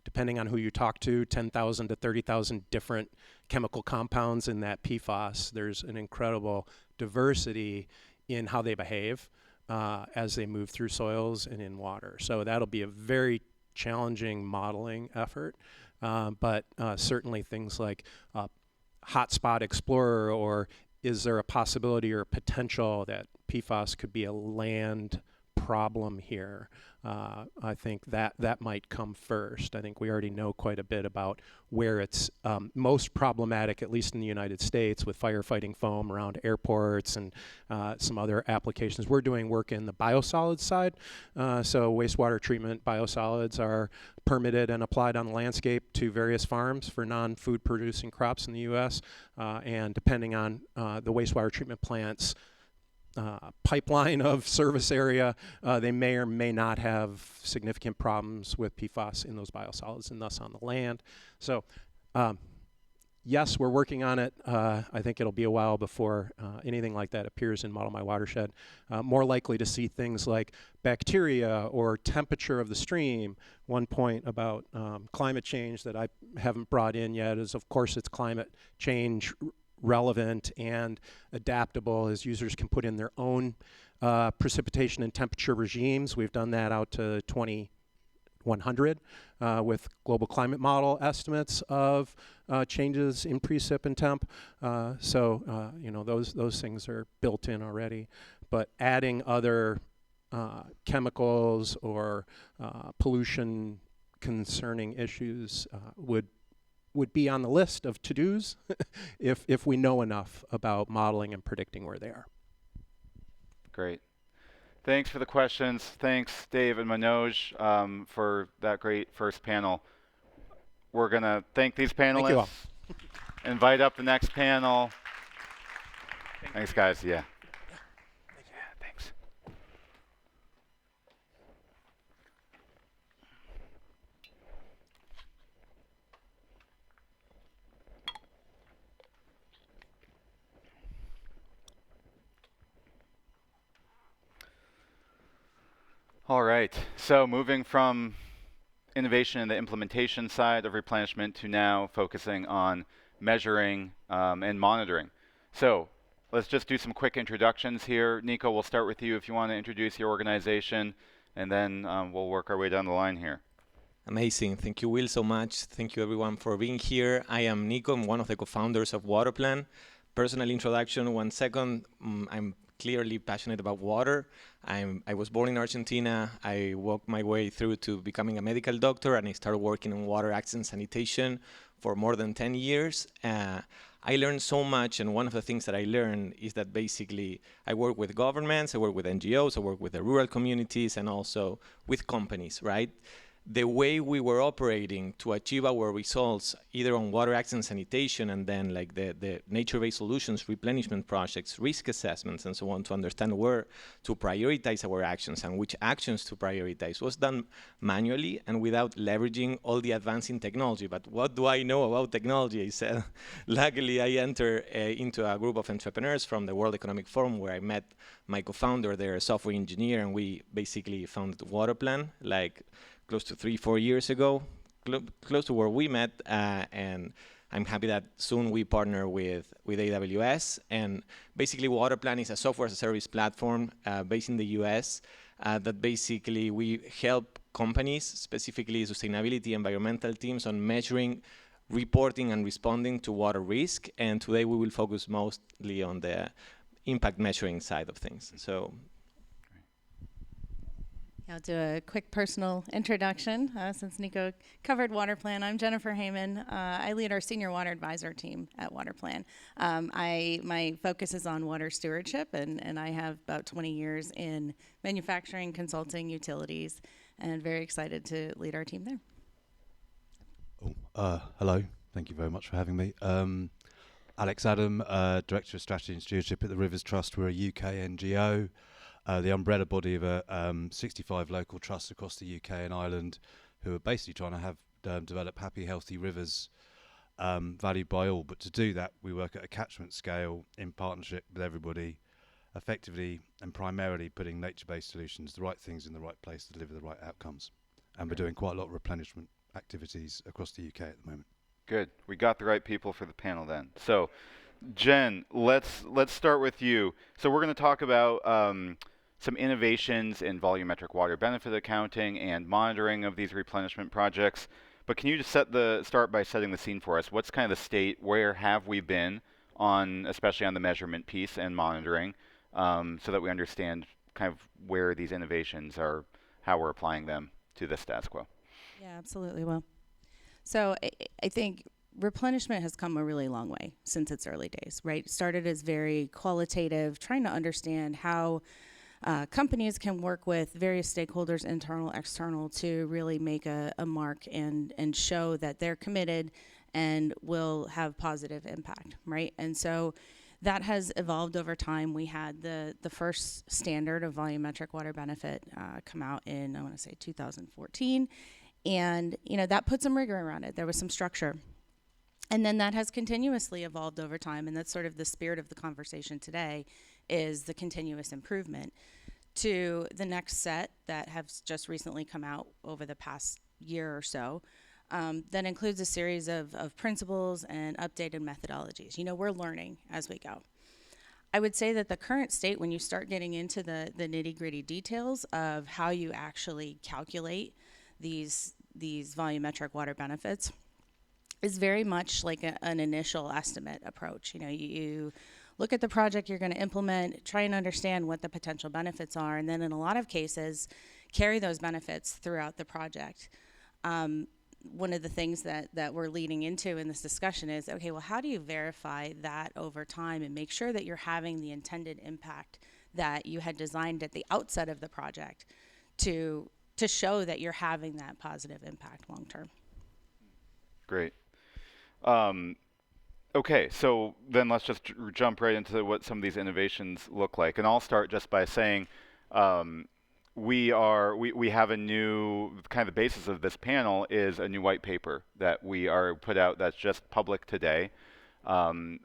depending on who you talk to, 10,000 to 30,000 different chemical compounds in that PFAS. There's an incredible diversity in how they behave as they move through soils and in water. So that'll be a very challenging modeling effort, but certainly things like Hotspot Explorer, or is there a possibility or potential that PFAS could be a land problem here? I think that might come first. I think we already know quite a bit about where it's most problematic, at least in the United States, with firefighting foam around airports and some other applications. We're doing work in the biosolids side. So wastewater treatment biosolids are permitted and applied on the landscape to various farms for non-food producing crops in the U.S. And depending on the wastewater treatment plants pipeline of service area, they may or may not have significant problems with PFAS in those biosolids and thus on the land. So yes, we're working on it. I think it'll be a while before anything like that appears in Model My Watershed. More likely to see things like bacteria or temperature of the stream. One point about climate change that I haven't brought in yet is, of course, it's climate change relevant and adaptable, as users can put in their own precipitation and temperature regimes. We've done that out to 2100 with global climate model estimates of changes in precip and temp. So you know, those things are built in already. But adding other chemicals or pollution concerning issues would be on the list of to-dos if we know enough about modeling and predicting where they are. Great. Thanks for the questions. Thanks, Dave and Manoj, for that great first panel. We're going to thank these panelists. Thank you all. Invite up the next panel. Thanks, guys. Yeah. Thanks. All right, so moving from innovation in the implementation side of replenishment to now focusing on measuring and monitoring. So let's just do some quick introductions here. Nico, we'll start with you if you want to introduce your organization, and then we'll work our way down the line here. Amazing. Thank you, Will, so much. Thank you, everyone, for being here. I am Nico. I'm one of the co-founders of Waterplan. Personal introduction, 1 second. I'm clearly passionate about water. I was born in Argentina. I walked my way through to becoming a medical doctor, and I started working on water access and sanitation for more than 10 years. I learned so much, and one of the things that I learned is that basically I work with governments, I work with NGOs, I work with the rural communities, and also with companies, right? The way we were operating to achieve our results, either on water access and sanitation, and then like the nature-based solutions, replenishment projects, risk assessments, and so on, to understand where to prioritize our actions and which actions to prioritize, was done manually and without leveraging all the advancing technology. But what do I know about technology? I said, luckily I entered into a group of entrepreneurs from the World Economic Forum, where I met my co-founder, they're a software engineer, and we basically founded Waterplan, like close to 3-4 years ago, close to where we met, and I'm happy that soon we partner with AWS. And basically, Waterplan is a software as a service platform based in the US that basically we help companies, specifically sustainability, environmental teams, on measuring, reporting, and responding to water risk. And today we will focus mostly on the impact measuring side of things. So. I'll do a quick personal introduction since Nico covered Waterplan. I'm Jennifer Heyman. I lead our senior water advisor team at Waterplan. My focus is on water stewardship, and I have about 20 years in manufacturing, consulting, utilities, and very excited to lead our team there. Hello. Thank you very much for having me. Alex Adam, Director of Strategy and Stewardship at the Rivers Trust. We're a UK NGO. The umbrella body of 65 local trusts across the UK and Ireland, who are basically trying to have develop happy, healthy rivers valued by all. But to do that, we work at a catchment scale in partnership with everybody, effectively and primarily putting nature-based solutions, the right things in the right place to deliver the right outcomes. And we're doing quite a lot of replenishment activities across the UK at the moment. Good. We got the right people for the panel then. So, Jen, let's start with you. So we're going to talk about some innovations in volumetric water benefit accounting and monitoring of these replenishment projects. But can you just start by setting the scene for us? What's kind of the state? Where have we been on, especially on the measurement piece and monitoring, so that we understand kind of where these innovations are, how we're applying them to the status quo? Yeah, absolutely. Well, so I think replenishment has come a really long way since its early days, right? It started as very qualitative, trying to understand how companies can work with various stakeholders, internal, external, to really make a mark and show that they're committed and will have positive impact, right? And so that has evolved over time. We had the first standard of volumetric water benefit come out in, I want to say, 2014. And, that put some rigor around it. There was some structure. And then that has continuously evolved over time. And that's sort of the spirit of the conversation today, is the continuous improvement to the next set that has just recently come out over the past year or so. That includes a series of principles and updated methodologies. We're learning as we go. I would say that the current state, when you start getting into the nitty-gritty details of how you actually calculate these volumetric water benefits, is very much like an initial estimate approach. You look at the project you're going to implement, try and understand what the potential benefits are, and then in a lot of cases, carry those benefits throughout the project. One of the things that we're leading into in this discussion is, okay, well, how do you verify that over time and make sure that you're having the intended impact that you had designed at the outset of the project to show that you're having that positive impact long term? Great. Okay, so then let's just jump right into what some of these innovations look like. And I'll start just by saying we have a new, kind of the basis of this panel is a new white paper that we are put out that's just public today,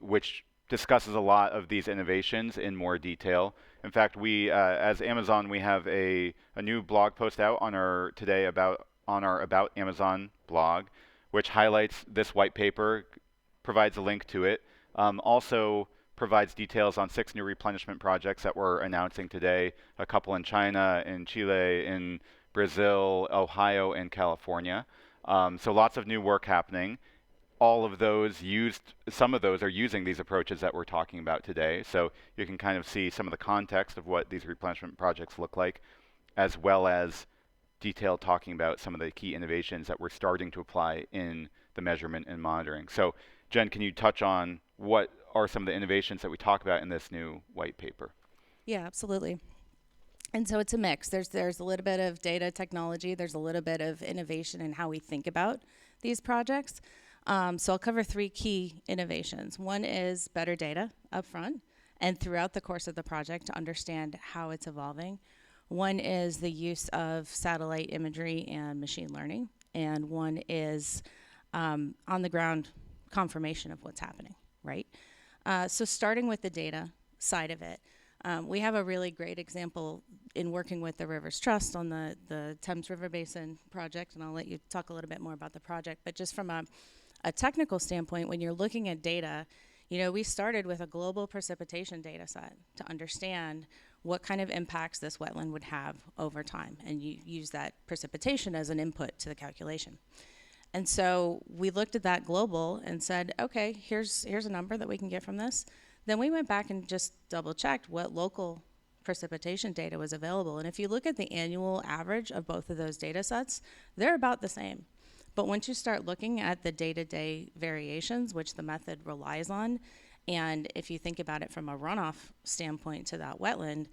which discusses a lot of these innovations in more detail. In fact, we, as Amazon, we have a new blog post out on our About Amazon blog, which highlights this white paper, provides a link to it, also provides details on 6 new replenishment projects that we're announcing today, a couple in China, in Chile, in Brazil, Ohio, and California. So lots of new work happening. All of those some of those are using these approaches that we're talking about today. So you can kind of see some of the context of what these replenishment projects look like, as well as detailed talking about some of the key innovations that we're starting to apply in the measurement and monitoring. So Jen, can you touch on what are some of the innovations that we talk about in this new white paper? Yeah, absolutely. And so it's a mix. There's a little bit of data technology. There's a little bit of innovation in how we think about these projects. So I'll cover 3 key innovations. One is better data up front and throughout the course of the project to understand how it's evolving. One is the use of satellite imagery and machine learning. And one is on-the-ground confirmation of what's happening, right? So starting with the data side of it, we have a really great example in working with the Rivers Trust on the Thames River Basin project, and I'll let you talk a little bit more about the project. But just from a technical standpoint, when you're looking at data, we started with a global precipitation data set to understand what kind of impacts this wetland would have over time, and you use that precipitation as an input to the calculation. And so we looked at that global and said, okay, here's a number that we can get from this. Then we went back and just double checked what local precipitation data was available. And if you look at the annual average of both of those data sets, they're about the same. But once you start looking at the day-to-day variations, which the method relies on, and if you think about it from a runoff standpoint to that wetland,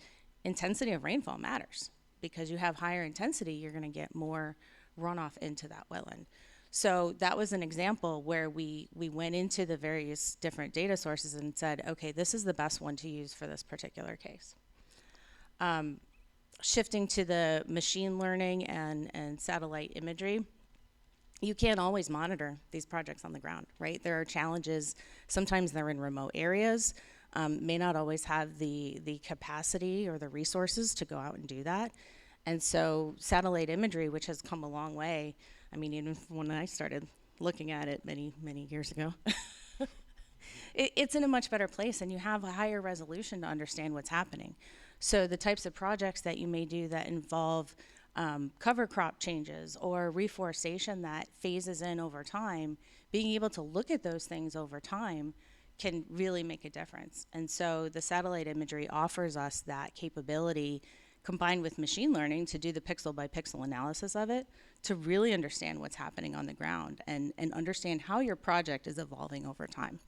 intensity of rainfall matters. Because you have higher intensity, you're going to get more runoff into that wetland. So that was an example where we went into the various different data sources and said, okay, this is the best one to use for this particular case. Shifting to the machine learning and satellite imagery, you can't always monitor these projects on the ground, right? There are challenges. Sometimes they're in remote areas, may not always have the capacity or the resources to go out and do that. And so satellite imagery, which has come a long way, I mean, even when I started looking at it many, many years ago, it's in a much better place, and you have a higher resolution to understand what's happening. So the types of projects that you may do that involve cover crop changes or reforestation that phases in over time, being able to look at those things over time can really make a difference. And so the satellite imagery offers us that capability combined with machine learning to do the pixel by pixel analysis of it to really understand what's happening on the ground and understand how your project is evolving over time.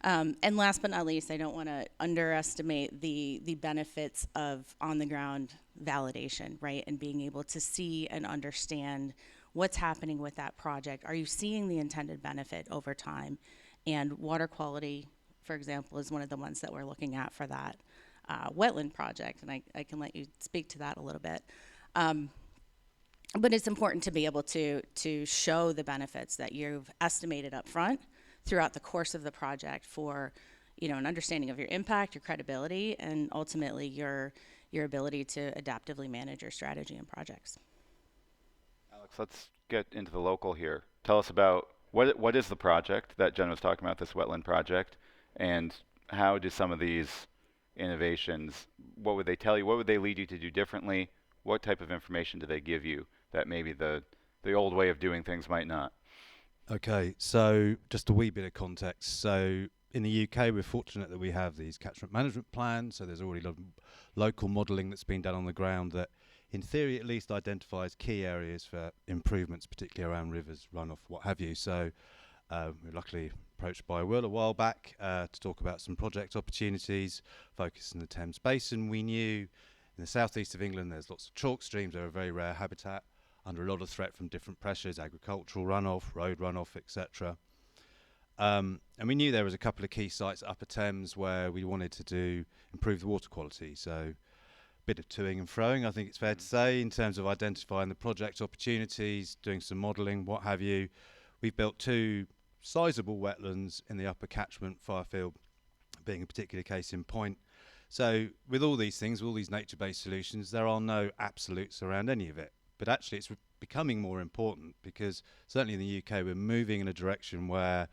And last but not least, I don't want to underestimate the benefits of on-the-ground validation, right? And being able to see and understand what's happening with that project. Are you seeing the intended benefit over time? And water quality, for example, is one of the ones that we're looking at for that wetland project. And I can let you speak to that a little bit. But it's important to be able to show the benefits that you've estimated up front throughout the course of the project for, an understanding of your impact, your credibility, and ultimately your ability to adaptively manage your strategy and projects. Alex, let's get into the local here. Tell us about what is the project that Jen was talking about, this wetland project, and how do some of these innovations, what would they tell you? What would they lead you to do differently? What type of information do they give you that maybe the old way of doing things might not? Okay, so just a wee bit of context. So in the UK, we're fortunate that we have these catchment management plans. So there's already local modelling that's been done on the ground that, in theory at least, identifies key areas for improvements, particularly around rivers, runoff, what have you. So we're luckily approached by Will a while back to talk about some project opportunities focused in the Thames Basin. We knew in the southeast of England there's lots of chalk streams. They're a very rare habitat, under a lot of threat from different pressures, agricultural runoff, road runoff, etc. And we knew there was a couple of key sites at Upper Thames where we wanted to improve the water quality. So a bit of toing and froing, I think it's fair to say, in terms of identifying the project opportunities, doing some modelling, what have you. We've built 2 sizable wetlands in the upper catchment, Firefield being a particular case in point. So with all these things, all these nature-based solutions, there are no absolutes around any of it. But actually it's becoming more important because certainly in the UK we're moving in a direction where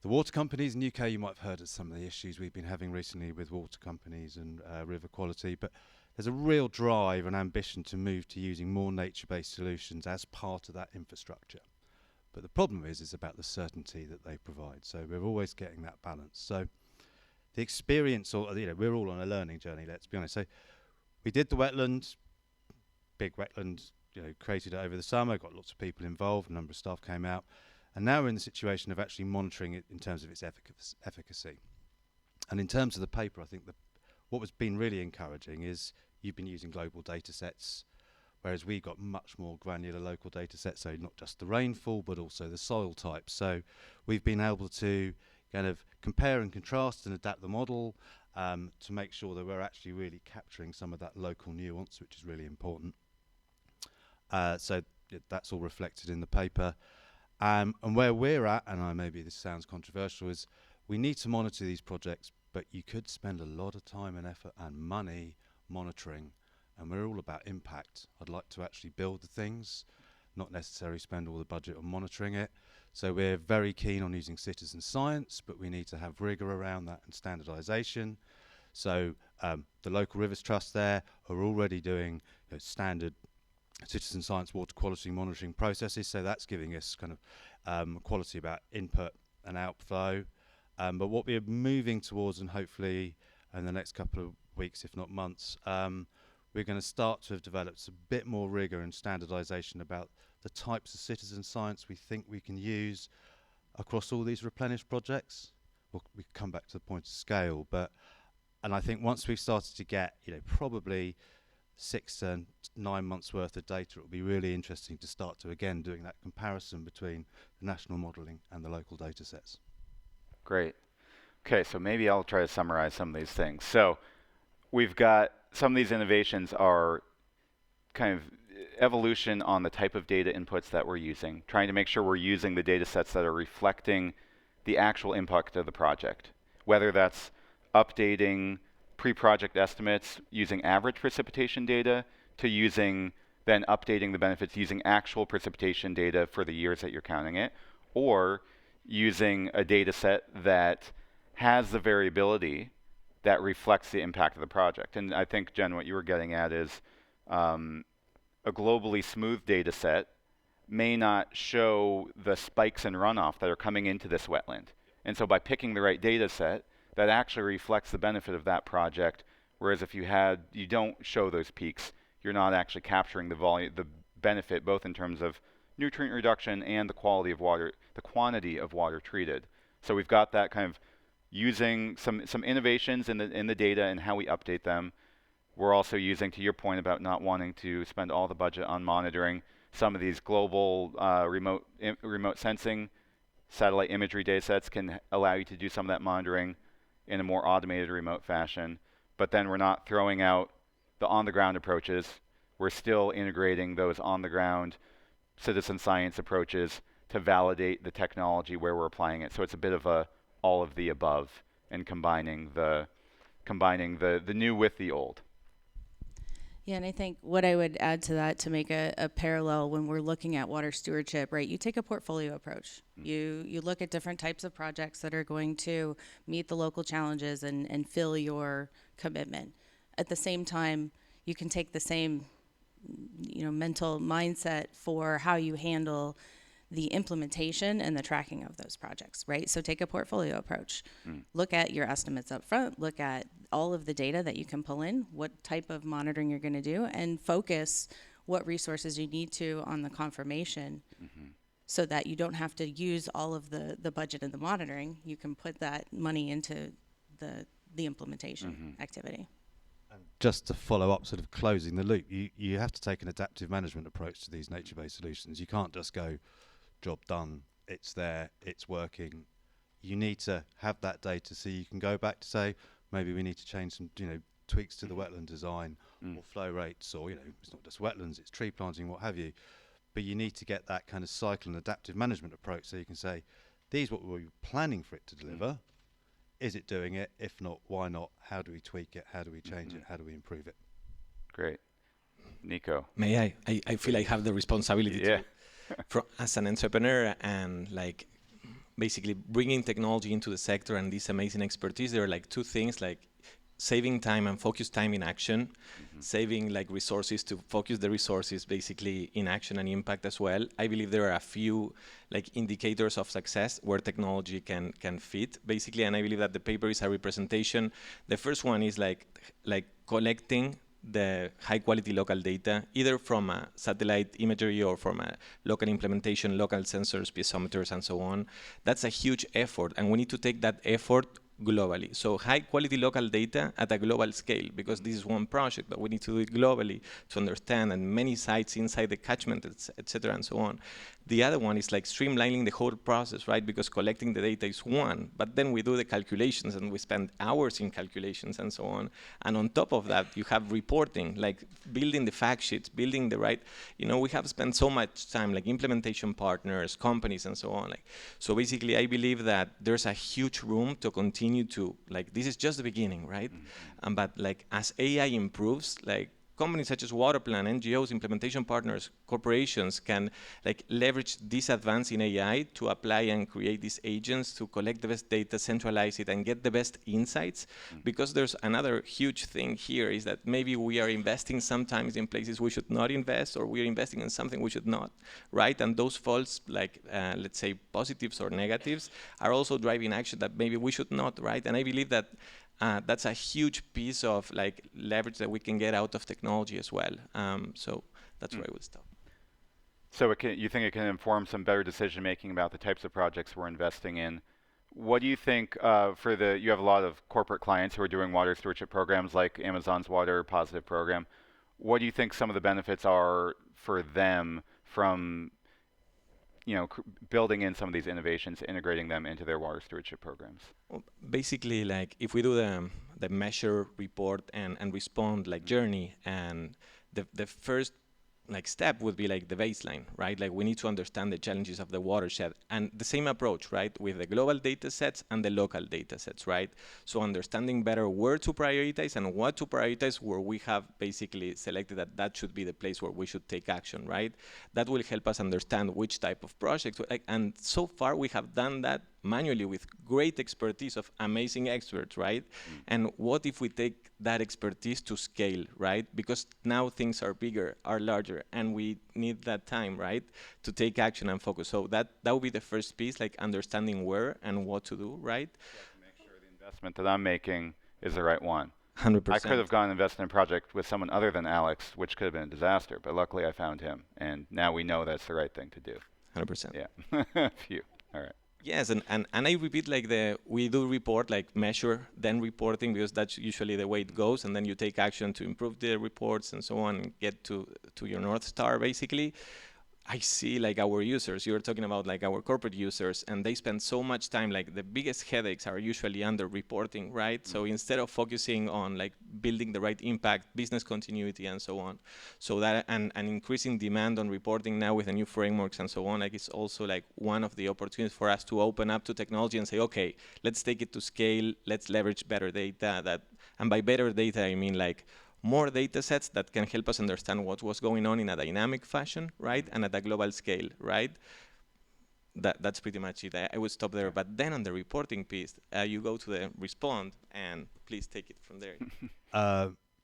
the water companies in the UK, you might have heard of some of the issues we've been having recently with water companies and river quality, but there's a real drive and ambition to move to using more nature-based solutions as part of that infrastructure. But the problem is about the certainty that they provide. So we're always getting that balance. So the experience, we're all on a learning journey, let's be honest. So we did the wetlands, big wetland, created it over the summer, got lots of people involved, a number of staff came out, and now we're in the situation of actually monitoring it in terms of its efficacy. And in terms of the paper, I think what has been really encouraging is you've been using global data sets, whereas we got much more granular local data sets, so not just the rainfall, but also the soil types. So we've been able to kind of compare and contrast and adapt the model to make sure that we're actually really capturing some of that local nuance, which is really important. So that's all reflected in the paper. And where we're at, and maybe this sounds controversial, is we need to monitor these projects, but you could spend a lot of time and effort and money monitoring, and we're all about impact. I'd like to actually build the things, not necessarily spend all the budget on monitoring it. So we're very keen on using citizen science, but we need to have rigour around that and standardisation. So the local Rivers Trust there are already doing standard citizen science water quality monitoring processes, so that's giving us kind of quality about input and outflow. But what we're moving towards, and hopefully in the next couple of weeks, if not months, we're going to start to have developed a bit more rigour and standardisation about the types of citizen science we think we can use across all these replenish projects. We can come back to the point of scale, and I think once we've started to get probably 6 to 9 months worth of data, it will be really interesting to start to again doing that comparison between the national modelling and the local data sets. Great. Okay, so maybe I'll try to summarize some of these things. So we've got some of these innovations are kind of evolution on the type of data inputs that we're using, trying to make sure we're using the data sets that are reflecting the actual impact of the project, whether that's updating pre-project estimates using average precipitation data to using then updating the benefits using actual precipitation data for the years that you're counting it, or using a data set that has the variability that reflects the impact of the project. And I think, Jen, what you were getting at is a globally smooth data set may not show the spikes in runoff that are coming into this wetland. And so by picking the right data set, that actually reflects the benefit of that project, whereas if you don't show those peaks, you're not actually capturing the benefit, both in terms of nutrient reduction and the quality of water, the quantity of water treated. So we've got that kind of using some innovations in the data and how we update them. We're also using, to your point about not wanting to spend all the budget on monitoring, some of these global remote sensing satellite imagery data sets can allow you to do some of that monitoring in a more automated remote fashion. But then we're not throwing out the on-the-ground approaches. We're still integrating those on-the-ground citizen science approaches to validate the technology where we're applying it. So it's a bit of a all of the above, and combining the new with the old. Yeah, and I think what I would add to that, to make a parallel when we're looking at water stewardship, right? You take a portfolio approach. You look at different types of projects that are going to meet the local challenges and fill your commitment. At the same time, you can take the same, mental mindset for how you handle the implementation and the tracking of those projects, right? So take a portfolio approach. Look at your estimates up front, look at all of the data that you can pull in, what type of monitoring you're going to do, and focus what resources you need to on the confirmation so that you don't have to use all of the budget and the monitoring. You can put that money into the implementation activity. And just to follow up, sort of closing the loop, you have to take an adaptive management approach to these nature-based solutions. You can't just go, job done, it's there, it's working. You need to have that data so you can go back to say, maybe we need to change some tweaks to the wetland design or flow rates, or it's not just wetlands, it's tree planting, what have you. But you need to get that kind of cycle and adaptive management approach so you can say, these are what we were planning for it to deliver. Is it doing it? If not, why not? How do we tweak it? How do we change it? How do we improve it? Great. Nico. May I feel I have the responsibility to, as an entrepreneur, and basically bringing technology into the sector and this amazing expertise. There are two things, saving time and focus time in action, saving resources to focus the resources basically in action and impact as well. I believe there are a few indicators of success where technology can fit basically, and I believe that the paper is a representation. The first one is collecting the high quality local data, either from a satellite imagery or from a local implementation, local sensors, piezometers, and so on. That's a huge effort, and we need to take that effort globally. So high quality local data at a global scale, because this is one project, but we need to do it globally to understand, and many sites inside the catchment, etc., and so on. The other one is streamlining the whole process, right? Because collecting the data is one, but then we do the calculations and we spend hours in calculations and so on. And on top of that, you have reporting, building the fact sheets, building the right, we have spent so much time, implementation partners, companies, and so on. So basically, I believe that there's a huge room to continue to, this is just the beginning, right? But as AI improves, companies such as Waterplan, NGOs, implementation partners, corporations can leverage this advance in AI to apply and create these agents to collect the best data, centralize it, and get the best insights. Because there's another huge thing here is that maybe we are investing sometimes in places we should not invest, or we are investing in something we should not, right? And those false, let's say, positives or negatives are also driving action that maybe we should not, right? And I believe that that's a huge piece of leverage that we can get out of technology as well. So that's where I would stop. So you think it can inform some better decision making about the types of projects we're investing in? What do you think you have a lot of corporate clients who are doing water stewardship programs like Amazon's Water Positive program. What do you think some of the benefits are for them from building in some of these innovations, integrating them into their water stewardship programs? Well, basically, if we do the measure, report, and respond journey, and the first like step would be like the baseline, right? Like we need to understand the challenges of the watershed, and the same approach, right, with the global data sets and the local data sets, right? So understanding better where to prioritize and what to prioritize, where we have basically selected that that should be the place where we should take action, right? That will help us understand which type of projects, and so far we have done that manually with great expertise of amazing experts, right? And what if we take that expertise to scale, right? Because now things are bigger, are larger, and we need that time, right, to take action and focus. So that would be the first piece, like understanding where and what to do, right? To make sure the investment that I'm making is the right one. 100%. I could have gone and invested in a project with someone other than Alex, which could have been a disaster, but luckily I found him, and now we know that's the right thing to do. 100%. Yeah. Phew. All right. Yes, and I repeat, like we do report, like measure, then reporting, because that's usually the way it goes, and then you take action to improve the reports and so on, and get to your North Star, basically. I see like our users, you were talking about like our corporate users, and they spend so much time, like the biggest headaches are usually under reporting, right? So instead of focusing on like building the right impact, business continuity and so on, so that, and increasing demand on reporting now with the new frameworks and so on, like it's also like one of the opportunities for us to open up to technology and say, okay, let's take it to scale, let's leverage better data, and by better data, I mean like more data sets that can help us understand what was going on in a dynamic fashion, right? And at a global scale, right? That's pretty much it. I would stop there. But then on the reporting piece, you go to the respond, and please take it from there.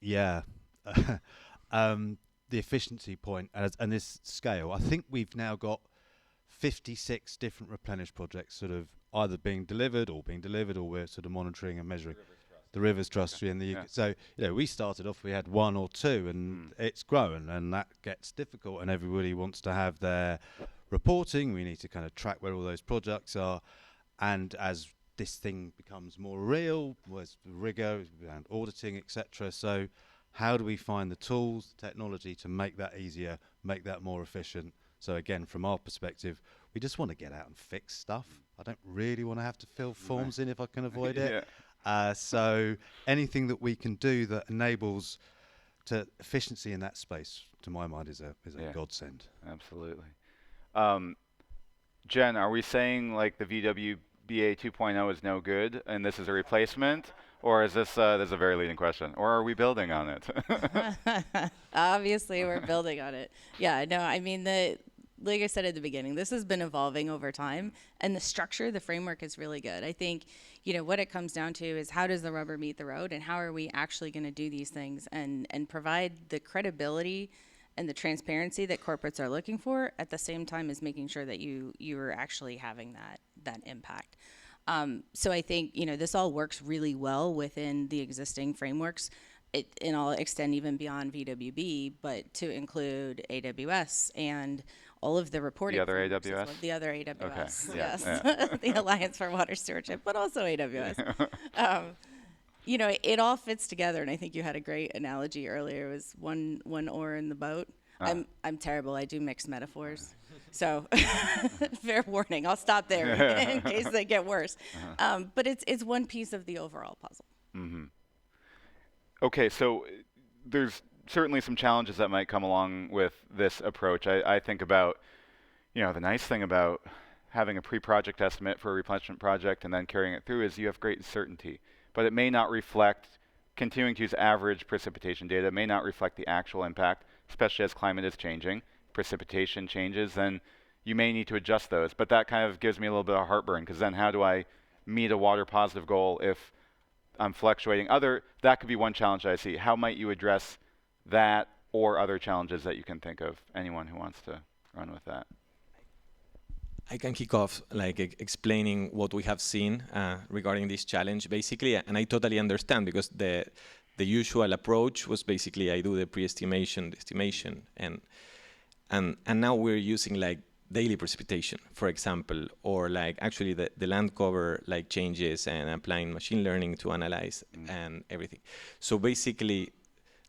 Yeah. The efficiency point and this scale, I think we've now got 56 different replenish projects sort of either being delivered or we're sort of monitoring and measuring. The Rivers Trust in the UK. Yeah. So, we started off, we had one or two, and it's grown, and that gets difficult, and everybody wants to have their reporting. We need to kind of track where all those projects are, and as this thing becomes more real, there's rigor and auditing, etc. So how do we find the tools, the technology to make that easier, make that more efficient? So again, from our perspective, we just want to get out and fix stuff. I don't really want to have to fill forms in if I can avoid it. Yeah. So anything that we can do that enables to efficiency in that space, to my mind, is a godsend. Absolutely. Jen, are we saying like the VWBA 2.0 is no good and this is a replacement? Or is this is a very leading question? Or are we building on it? Obviously, we're building on it. Yeah, no, I mean, like I said at the beginning, this has been evolving over time, and the structure, the framework is really good. I think, what it comes down to is how does the rubber meet the road, and how are we actually going to do these things and provide the credibility and the transparency that corporates are looking for, at the same time as making sure that you are actually having that impact. So I think, this all works really well within the existing frameworks. And I'll extend even beyond VWB, but to include AWS and all of the reporting. The other AWS? The other AWS, okay. yes. Yeah. The Alliance for Water Stewardship, but also AWS. It all fits together, and I think you had a great analogy earlier. It was one oar in the boat. I'm terrible. I do mixed metaphors. So fair warning. I'll stop there in case they get worse. But it's one piece of the overall puzzle. Mm-hmm. Okay, so there's certainly some challenges that might come along with this approach. I think about, the nice thing about having a pre-project estimate for a replenishment project and then carrying it through is you have great certainty. But it may not reflect, continuing to use average precipitation data, may not reflect the actual impact, especially as climate is changing. Precipitation changes, then you may need to adjust those. But that kind of gives me a little bit of heartburn, because then how do I meet a water positive goal if I'm fluctuating? That could be one challenge I see. How might you address that or other challenges that you can think of? Anyone who wants to run with that? I can kick off like explaining what we have seen regarding this challenge, basically, and I totally understand, because the usual approach was basically I do the pre-estimation, the estimation, and now we're using like daily precipitation, for example, or like actually the land cover like changes and applying machine learning to analyze and everything. So basically,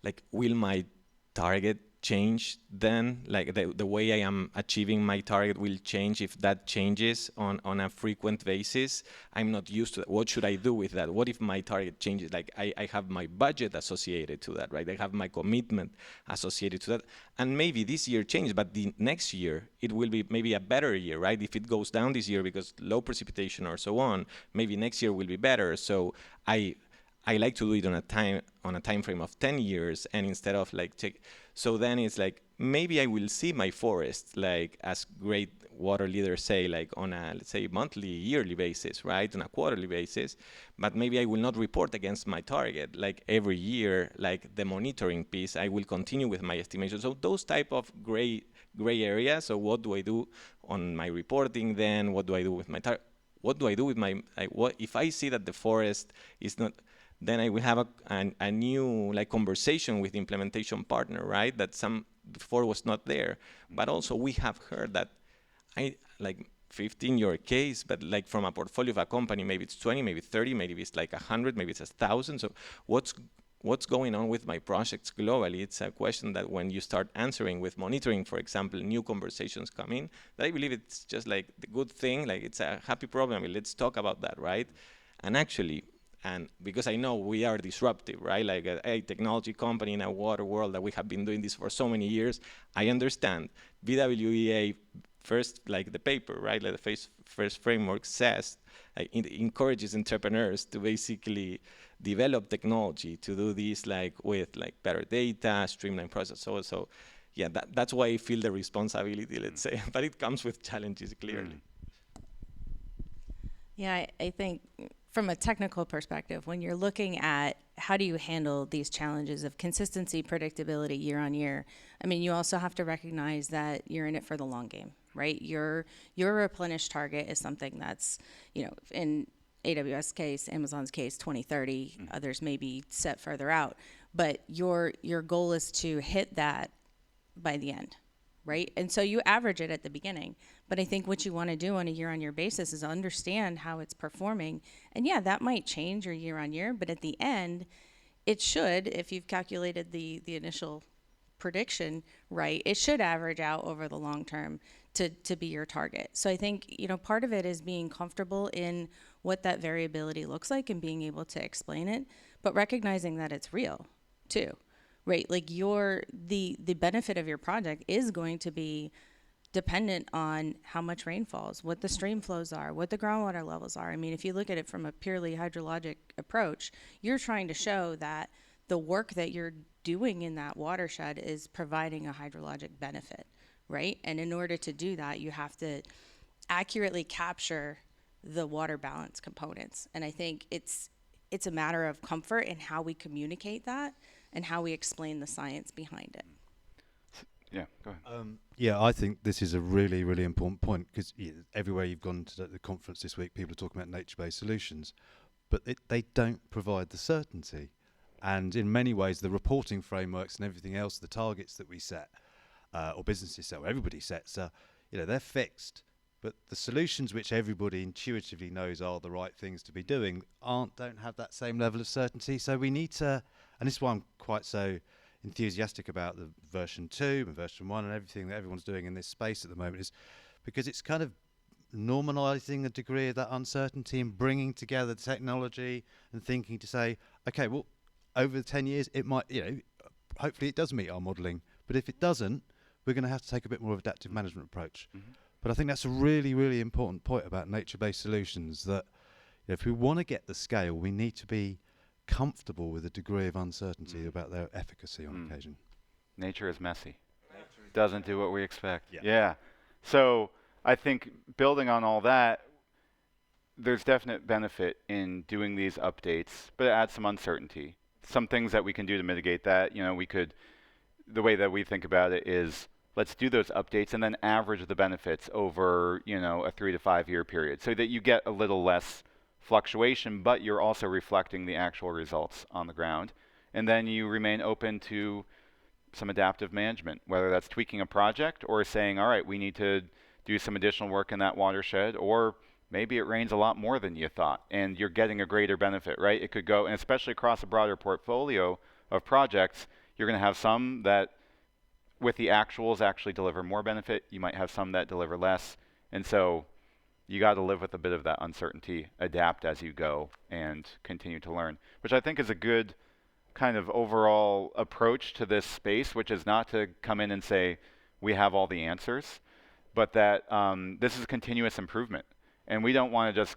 like will my target change then? Like the way I am achieving my target will change if that changes on a frequent basis? I'm not used to that. What should I do with that? What if my target changes? Like I have my budget associated to that, right? I have my commitment associated to that. And maybe this year changes, but the next year, it will be maybe a better year, right? If it goes down this year because low precipitation or so on, maybe next year will be better. So I like to do it on a time frame of 10 years, and instead of like so then it's like maybe I will see my forest like as great water leaders say, like on a, let's say, monthly, yearly basis, right, on a quarterly basis, but maybe I will not report against my target like every year, like the monitoring piece. I will continue with my estimation. So those type of gray areas. So what do I do on my reporting then? What do I do with my target? What do I do with my, what if I see that the forest is not, then I will have a new like conversation with the implementation partner, right? That some before was not there. But also we have heard that I like 15 your case, but like from a portfolio of a company, maybe it's 20, maybe 30, maybe it's like 100, maybe it's 1,000. So what's going on with my projects globally? It's a question that when you start answering with monitoring, for example, new conversations come in, that I believe it's just like the good thing, like it's a happy problem. I mean, let's talk about that, right? And actually, and because I know we are disruptive, right? Like a technology company in a water world that we have been doing this for so many years, I understand. BWEA first, like the paper, right? Like the first framework says, like it encourages entrepreneurs to basically develop technology to do this like with like better data, streamlined process. So yeah, that's why I feel the responsibility, let's say, but it comes with challenges clearly. Yeah, I think from a technical perspective, when you're looking at how do you handle these challenges of consistency, predictability year on year, I mean, you also have to recognize that you're in it for the long game, right? Your replenished target is something that's, you know, in AWS case, Amazon's case, 2030, others may be set further out, but your goal is to hit that by the end, right? And so you average it at the beginning. But I think what you want to do on a year-on-year basis is understand how it's performing. And yeah, that might change your year-on-year, but at the end, it should, if you've calculated the initial prediction right, it should average out over the long term to be your target. So I think, you know, part of it is being comfortable in what that variability looks like and being able to explain it, but recognizing that it's real too, right? Like the benefit of your project is going to be dependent on how much rain falls, what the stream flows are, what the groundwater levels are. I mean, if you look at it from a purely hydrologic approach, you're trying to show that the work that you're doing in that watershed is providing a hydrologic benefit, right? And in order to do that, you have to accurately capture the water balance components. And I think it's a matter of comfort in how we communicate that and how we explain the science behind it. Yeah, go ahead. Yeah, I think this is a really, really important point because everywhere you've gone to the conference this week, people are talking about nature-based solutions, but they don't provide the certainty. And in many ways, the reporting frameworks and everything else, the targets that we set, or businesses set, or everybody sets, they're fixed. But the solutions which everybody intuitively knows are the right things to be doing don't have that same level of certainty. So we need to, and this is why I'm quite so enthusiastic about the version 2 and version 1 and everything that everyone's doing in this space at the moment, is because it's kind of normalizing a degree of that uncertainty and bringing together the technology and thinking to say, okay, well, over the 10 years, it might, hopefully it does meet our modelling. But if it doesn't, we're going to have to take a bit more of an adaptive management approach. Mm-hmm. But I think that's a really, really important point about nature-based solutions, that if we want to get the scale, we need to be comfortable with a degree of uncertainty about their efficacy on occasion. Nature is messy. Doesn't do what we expect. Yeah. So I think building on all that, there's definite benefit in doing these updates, but it adds some uncertainty. Some things that we can do to mitigate that, the way that we think about it is, let's do those updates and then average the benefits over, a 3 to 5 year period so that you get a little less fluctuation, but you're also reflecting the actual results on the ground. And then you remain open to some adaptive management, whether that's tweaking a project or saying, all right, we need to do some additional work in that watershed, or maybe it rains a lot more than you thought and you're getting a greater benefit, right? It could go, and especially across a broader portfolio of projects, you're going to have some that with the actuals actually deliver more benefit. You might have some that deliver less. And so you got to live with a bit of that uncertainty, adapt as you go, and continue to learn, which I think is a good kind of overall approach to this space, which is not to come in and say, we have all the answers, but that this is continuous improvement. And we don't want to just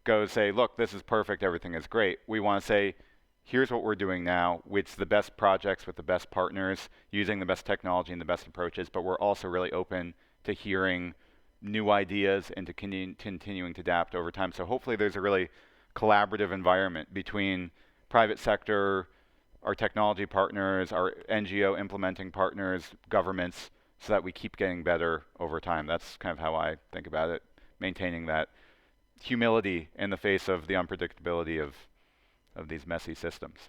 go say, look, this is perfect, everything is great. We want to say, here's what we're doing now. It's the best projects with the best partners, using the best technology and the best approaches, but we're also really open to hearing new ideas and to continuing to adapt over time. So hopefully there's a really collaborative environment between private sector, our technology partners, our NGO implementing partners, governments, so that we keep getting better over time. That's kind of how I think about it, maintaining that humility in the face of the unpredictability of these messy systems.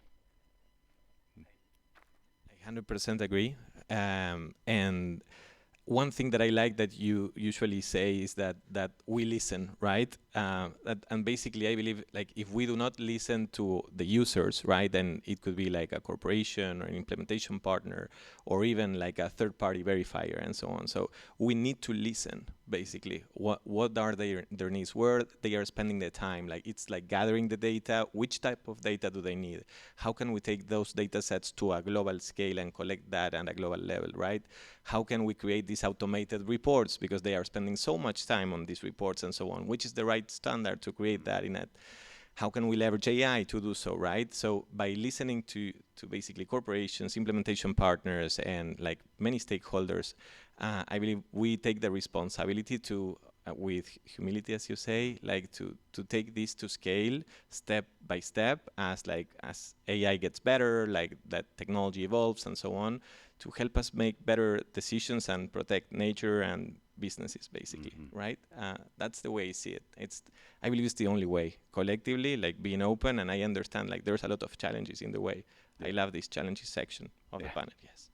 I 100% agree. And one thing that I like that you usually say is that we listen, right? And basically, I believe like if we do not listen to the users, right, then it could be like a corporation or an implementation partner, or even like a third-party verifier and so on. So we need to listen, basically. What are their needs? Where they are spending their time? Like it's like gathering the data. Which type of data do they need? How can we take those data sets to a global scale and collect that at a global level, right? How can we create these automated reports, because they are spending so much time on these reports and so on? Which is the right standard to create that in it? How can we leverage AI to do so, right? So by listening to basically corporations, implementation partners, and like many stakeholders, I believe we take the responsibility to, with humility, as you say, like to take this to scale step by step as AI gets better, like that technology evolves and so on, to help us make better decisions and protect nature and businesses, basically, right? That's the way I see it. I believe it's the only way, collectively, like being open, and I understand like there's a lot of challenges in the way. I love this challenges section of the panel, yes.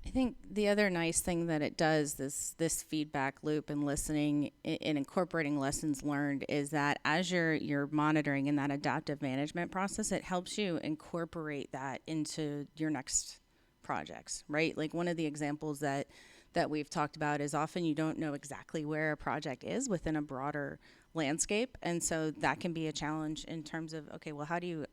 I think the other nice thing that it does, this feedback loop and listening and incorporating lessons learned, is that as you're monitoring in that adaptive management process, it helps you incorporate that into your next projects, right? Like one of the examples that we've talked about is often you don't know exactly where a project is within a broader landscape, and so that can be a challenge in terms of, okay, well, how do you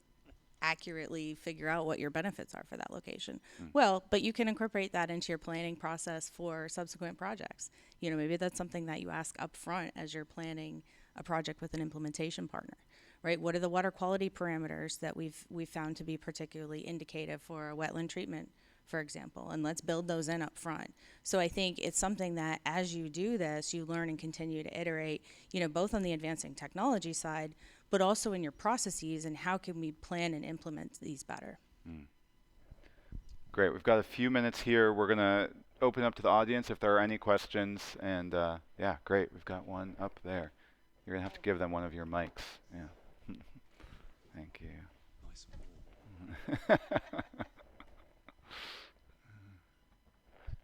accurately figure out what your benefits are for that location? Well, but you can incorporate that into your planning process for subsequent projects. You know, maybe that's something that you ask up front as you're planning a project with an implementation partner, right? What are the water quality parameters that we've found to be particularly indicative for a wetland treatment, for example, and let's build those in up front. So I think it's something that as you do this, you learn and continue to iterate, you know, both on the advancing technology side, but also in your processes and how can we plan and implement these better. Great, we've got a few minutes here. We're gonna open up to the audience if there are any questions, and yeah, great, we've got one up there. You're gonna have to give them one of your mics, yeah. Thank you. Nice.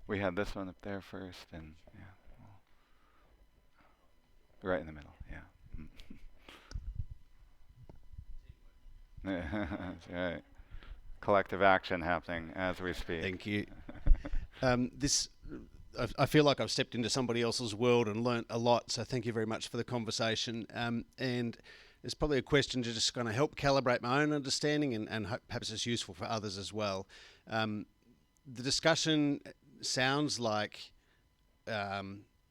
We had this one up there first, and yeah, right in the middle, yeah. That's right. Collective action happening as we speak. Thank you. I feel like I've stepped into somebody else's world and learnt a lot, so thank you very much for the conversation. And it's probably a question to just kind of help calibrate my own understanding, and perhaps it's useful for others as well. The discussion sounds like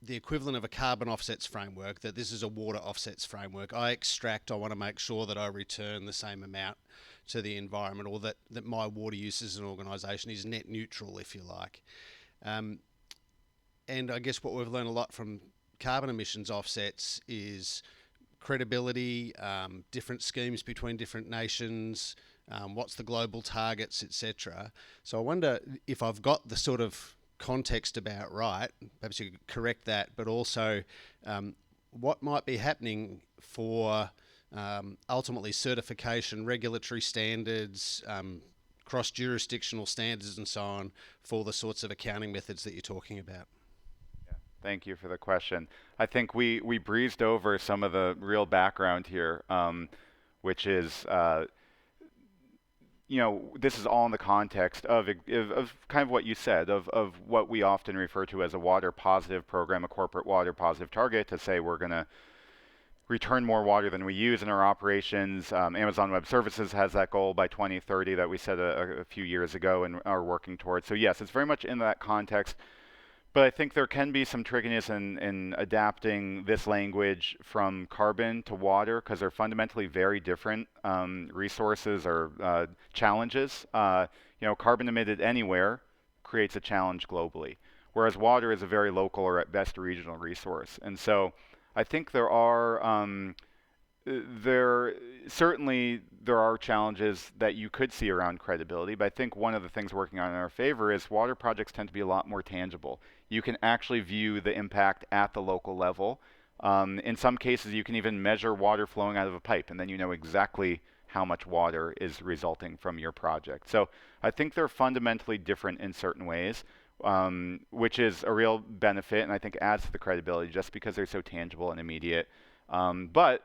the equivalent of a carbon offsets framework, that this is a water offsets framework. I extract, I want to make sure that I return the same amount to the environment, or that my water use as an organisation is net neutral, if you like. And I guess what we've learned a lot from carbon emissions offsets is credibility, different schemes between different nations, what's the global targets, etc. So I wonder if I've got the sort of context about right, perhaps you could correct that, but also what might be happening for ultimately certification, regulatory standards, cross-jurisdictional standards and so on, for the sorts of accounting methods that you're talking about. Yeah, thank you for the question. I think we breezed over some of the real background here, which is this is all in the context of kind of what you said, of what we often refer to as a water positive program, a corporate water positive target, to say we're going to return more water than we use in our operations. Amazon Web Services has that goal by 2030 that we set a few years ago and are working towards. So yes, it's very much in that context. But I think there can be some trickiness in adapting this language from carbon to water, because they're fundamentally very different resources or challenges. Carbon emitted anywhere creates a challenge globally, whereas water is a very local or at best regional resource. And so I think there are challenges that you could see around credibility, but I think one of the things working on in our favor is water projects tend to be a lot more tangible. You can actually view the impact at the local level. In some cases, you can even measure water flowing out of a pipe, and then you know exactly how much water is resulting from your project. So I think they're fundamentally different in certain ways, which is a real benefit, and I think adds to the credibility just because they're so tangible and immediate. But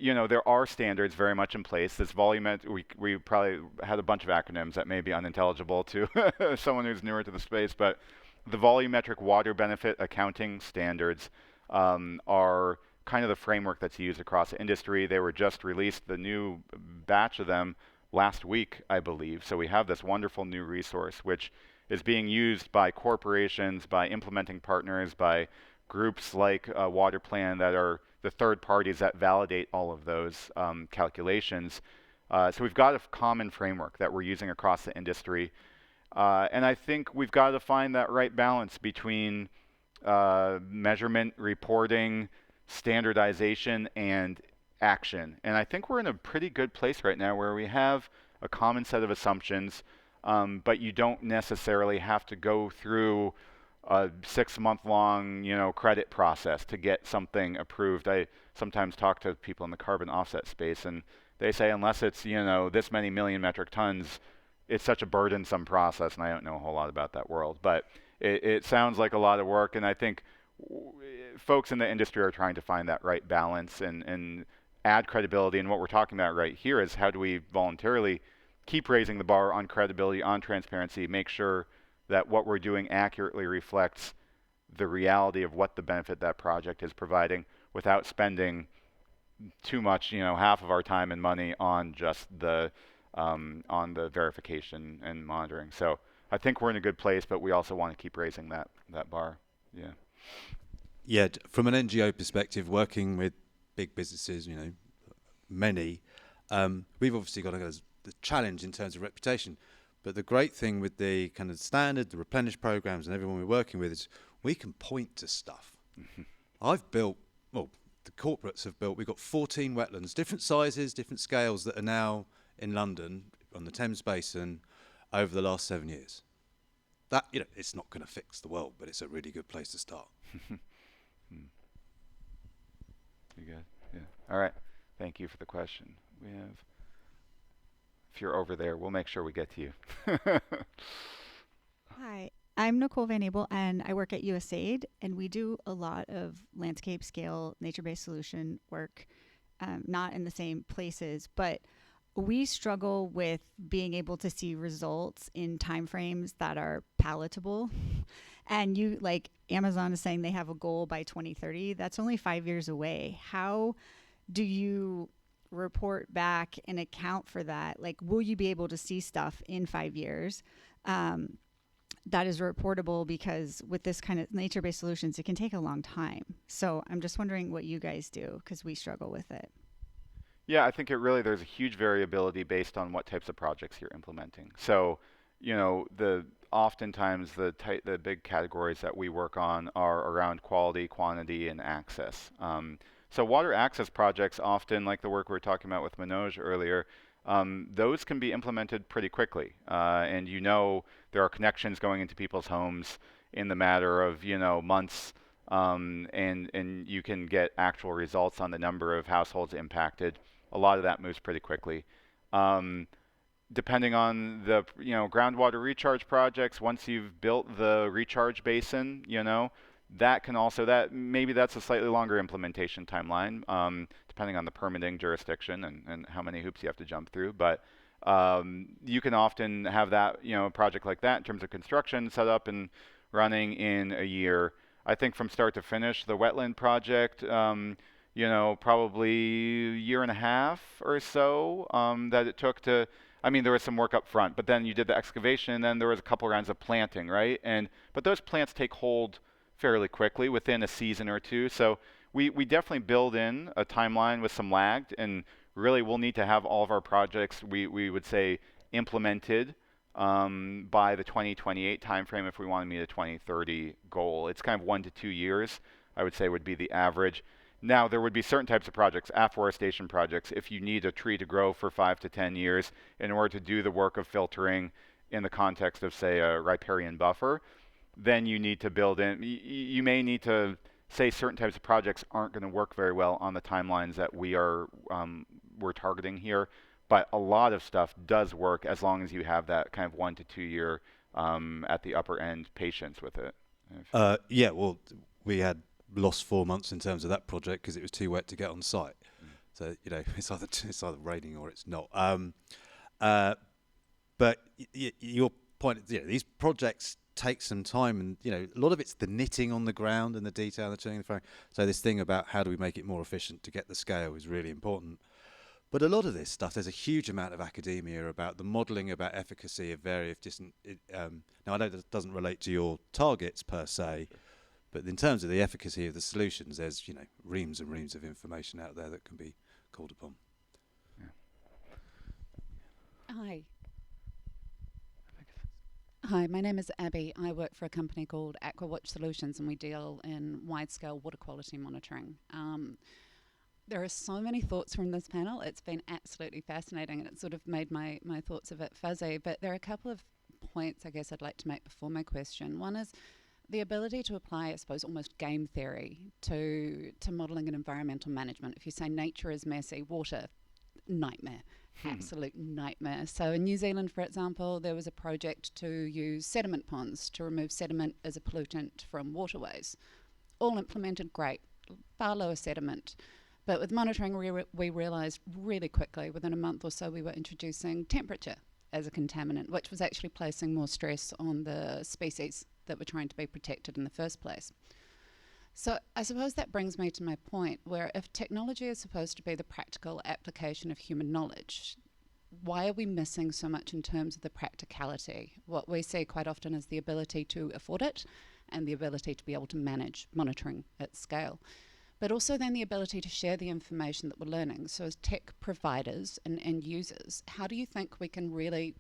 there are standards very much in place. This we probably had a bunch of acronyms that may be unintelligible to someone who's newer to the space, but the volumetric water benefit accounting standards are kind of the framework that's used across the industry. They were just released, the new batch of them, last week, I believe. So we have this wonderful new resource, which is being used by corporations, by implementing partners, by groups like Water Plan that are the third parties that validate all of those calculations. So we've got a common framework that we're using across the industry. And I think we've got to find that right balance between measurement, reporting, standardization, and action. And I think we're in a pretty good place right now where we have a common set of assumptions, but you don't necessarily have to go through a 6-month-long, credit process to get something approved. I sometimes talk to people in the carbon offset space, and they say unless it's, this many million metric tons, it's such a burdensome process, and I don't know a whole lot about that world. But it sounds like a lot of work, and I think folks in the industry are trying to find that right balance and add credibility. And what we're talking about right here is how do we voluntarily keep raising the bar on credibility, on transparency, make sure that what we're doing accurately reflects the reality of what the benefit that project is providing without spending too much, half of our time and money on just the verification and monitoring. So I think we're in a good place, but we also want to keep raising that bar. Yeah. Yeah, from an NGO perspective, working with big businesses, many, we've obviously got the challenge in terms of reputation. But the great thing with the kind of standard, the replenish programs and everyone we're working with is we can point to stuff. I've built, the corporates have built, we've got 14 wetlands, different sizes, different scales that are now in London on the Thames Basin over the last 7 years. That, it's not going to fix the world, but it's a really good place to start. You good? Yeah. All right. Thank you for the question. We have, if you're over there, we'll make sure we get to you. Hi, I'm Nicole Van Abel, and I work at USAID, and we do a lot of landscape scale nature-based solution work, not in the same places, but we struggle with being able to see results in timeframes that are palatable. And Amazon is saying they have a goal by 2030. That's only 5 years away. How do you report back and account for that? Will you be able to see stuff in 5 years that is reportable? Because with this kind of nature-based solutions, it can take a long time. So I'm just wondering what you guys do, because we struggle with it. Yeah, I think there's a huge variability based on what types of projects you're implementing. So, oftentimes the big categories that we work on are around quality, quantity, and access. So water access projects often, like the work we were talking about with Manoj earlier, those can be implemented pretty quickly. And there are connections going into people's homes in the matter of months, and you can get actual results on the number of households impacted. A lot of that moves pretty quickly. Depending on the groundwater recharge projects, once you've built the recharge basin, maybe that's a slightly longer implementation timeline, depending on the permitting jurisdiction and how many hoops you have to jump through. But You can often have that, a project like that in terms of construction set up and running in a year. I think from start to finish, the wetland project, probably a year and a half or so that it took to. I mean, there was some work up front, but then you did the excavation, and then there was a couple rounds of planting, right? But those plants take hold fairly quickly within a season or two. So we definitely build in a timeline with some lag, and really we'll need to have all of our projects, we would say, implemented by the 2028 timeframe if we want to meet a 2030 goal. It's kind of 1 to 2 years, I would say, would be the average. Now, there would be certain types of projects, afforestation projects, if you need a tree to grow for 5 to 10 years in order to do the work of filtering in the context of, say, a riparian buffer, then you need to build in, you may need to say certain types of projects aren't going to work very well on the timelines that we're targeting here. But a lot of stuff does work as long as you have that kind of 1 to 2 year at the upper end patience with it. Yeah, well, we had lost 4 months in terms of that project because it was too wet to get on site. So it's either raining or it's not. But your point is, these projects take some time, and a lot of it's the knitting on the ground and the detail and the turning the frame. So this thing about how do we make it more efficient to get the scale is really important. But a lot of this stuff, there's a huge amount of academia about the modelling, about efficacy of various different. Now I know that doesn't relate to your targets per se, but in terms of the efficacy of the solutions, there's reams and reams of information out there that can be called upon. Yeah. Hi, my name is Abby. I work for a company called AquaWatch Solutions, and we deal in wide-scale water quality monitoring. There are so many thoughts from this panel. It's been absolutely fascinating, and it sort of made my thoughts a bit fuzzy. But there are a couple of points I guess I'd like to make before my question. One is the ability to apply, I suppose, almost game theory to modelling and environmental management. If you say nature is messy, water, nightmare. Absolute nightmare. So in New Zealand, for example, there was a project to use sediment ponds to remove sediment as a pollutant from waterways. All implemented great, far lower sediment. But with monitoring, we realised really quickly, within a month or so, we were introducing temperature as a contaminant, which was actually placing more stress on the species that were trying to be protected in the first place. So I suppose that brings me to my point, where if technology is supposed to be the practical application of human knowledge, why are we missing so much in terms of the practicality? What we see quite often is the ability to afford it and the ability to be able to manage monitoring at scale, but also then the ability to share the information that we're learning. So as tech providers and end users, how do you think we can really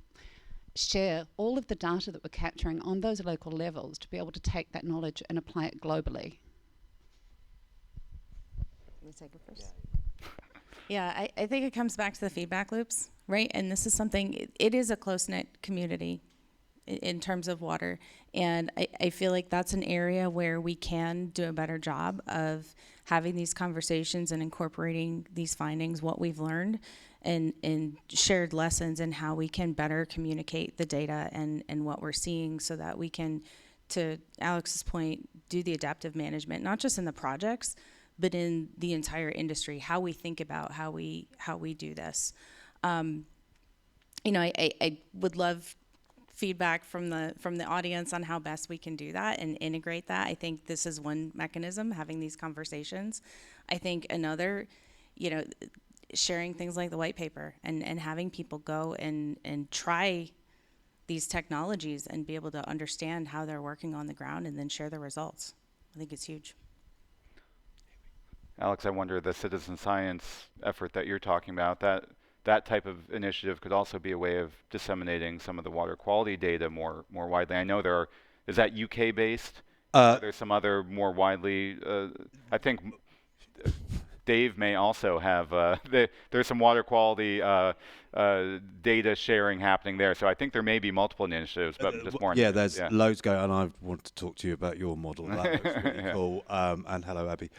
share all of the data that we're capturing on those local levels to be able to take that knowledge and apply it globally? Let me take it first. Yeah, I think it comes back to the feedback loops, right? And this is something, it is a close-knit community in terms of water. And I feel like that's an area where we can do a better job of having these conversations and incorporating these findings, what we've learned, and shared lessons, and how we can better communicate the data and what we're seeing, so that we can, to Alex's point, do the adaptive management, not just in the projects, but in the entire industry, how we think about how we do this. I would love feedback from the audience on how best we can do that and integrate that. I think this is one mechanism, having these conversations. I think another, sharing things like the white paper and having people go and try these technologies and be able to understand how they're working on the ground and then share the results. I think it's huge. Alex, I wonder, the citizen science effort that you're talking about, that type of initiative could also be a way of disseminating some of the water quality data more widely. I know is that UK based? There's some other more widely, I think Dave may also have, there's some water quality data sharing happening there. So I think there may be multiple initiatives, but just more. Yeah, there's loads going on. I want to talk to you about your model. That looks really cool. And hello, Abby.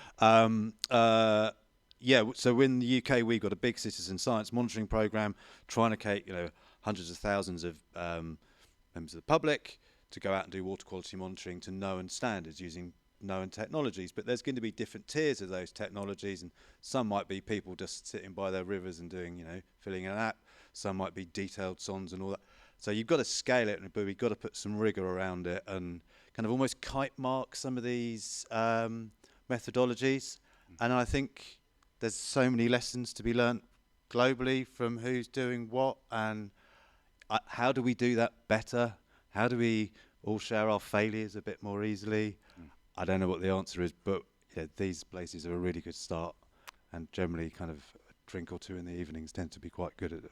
So in the UK, we've got a big citizen science monitoring program, trying to take hundreds of thousands of members of the public to go out and do water quality monitoring to known standards using known technologies. But there's going to be different tiers of those technologies, and some might be people just sitting by their rivers and doing, filling an app. some might be detailed sonds and all that. So you've got to scale it, but we've got to put some rigor around it and kind of almost kite mark some of these methodologies. And I think there's so many lessons to be learnt globally from who's doing what, and how do we do that better? How do we all share our failures a bit more easily? I don't know what the answer is, but these places are a really good start, and generally kind of a drink or two in the evenings tend to be quite good at it.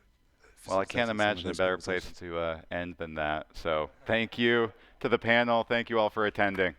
Well, I can't imagine a better place to end than that. So thank you to the panel. Thank you all for attending.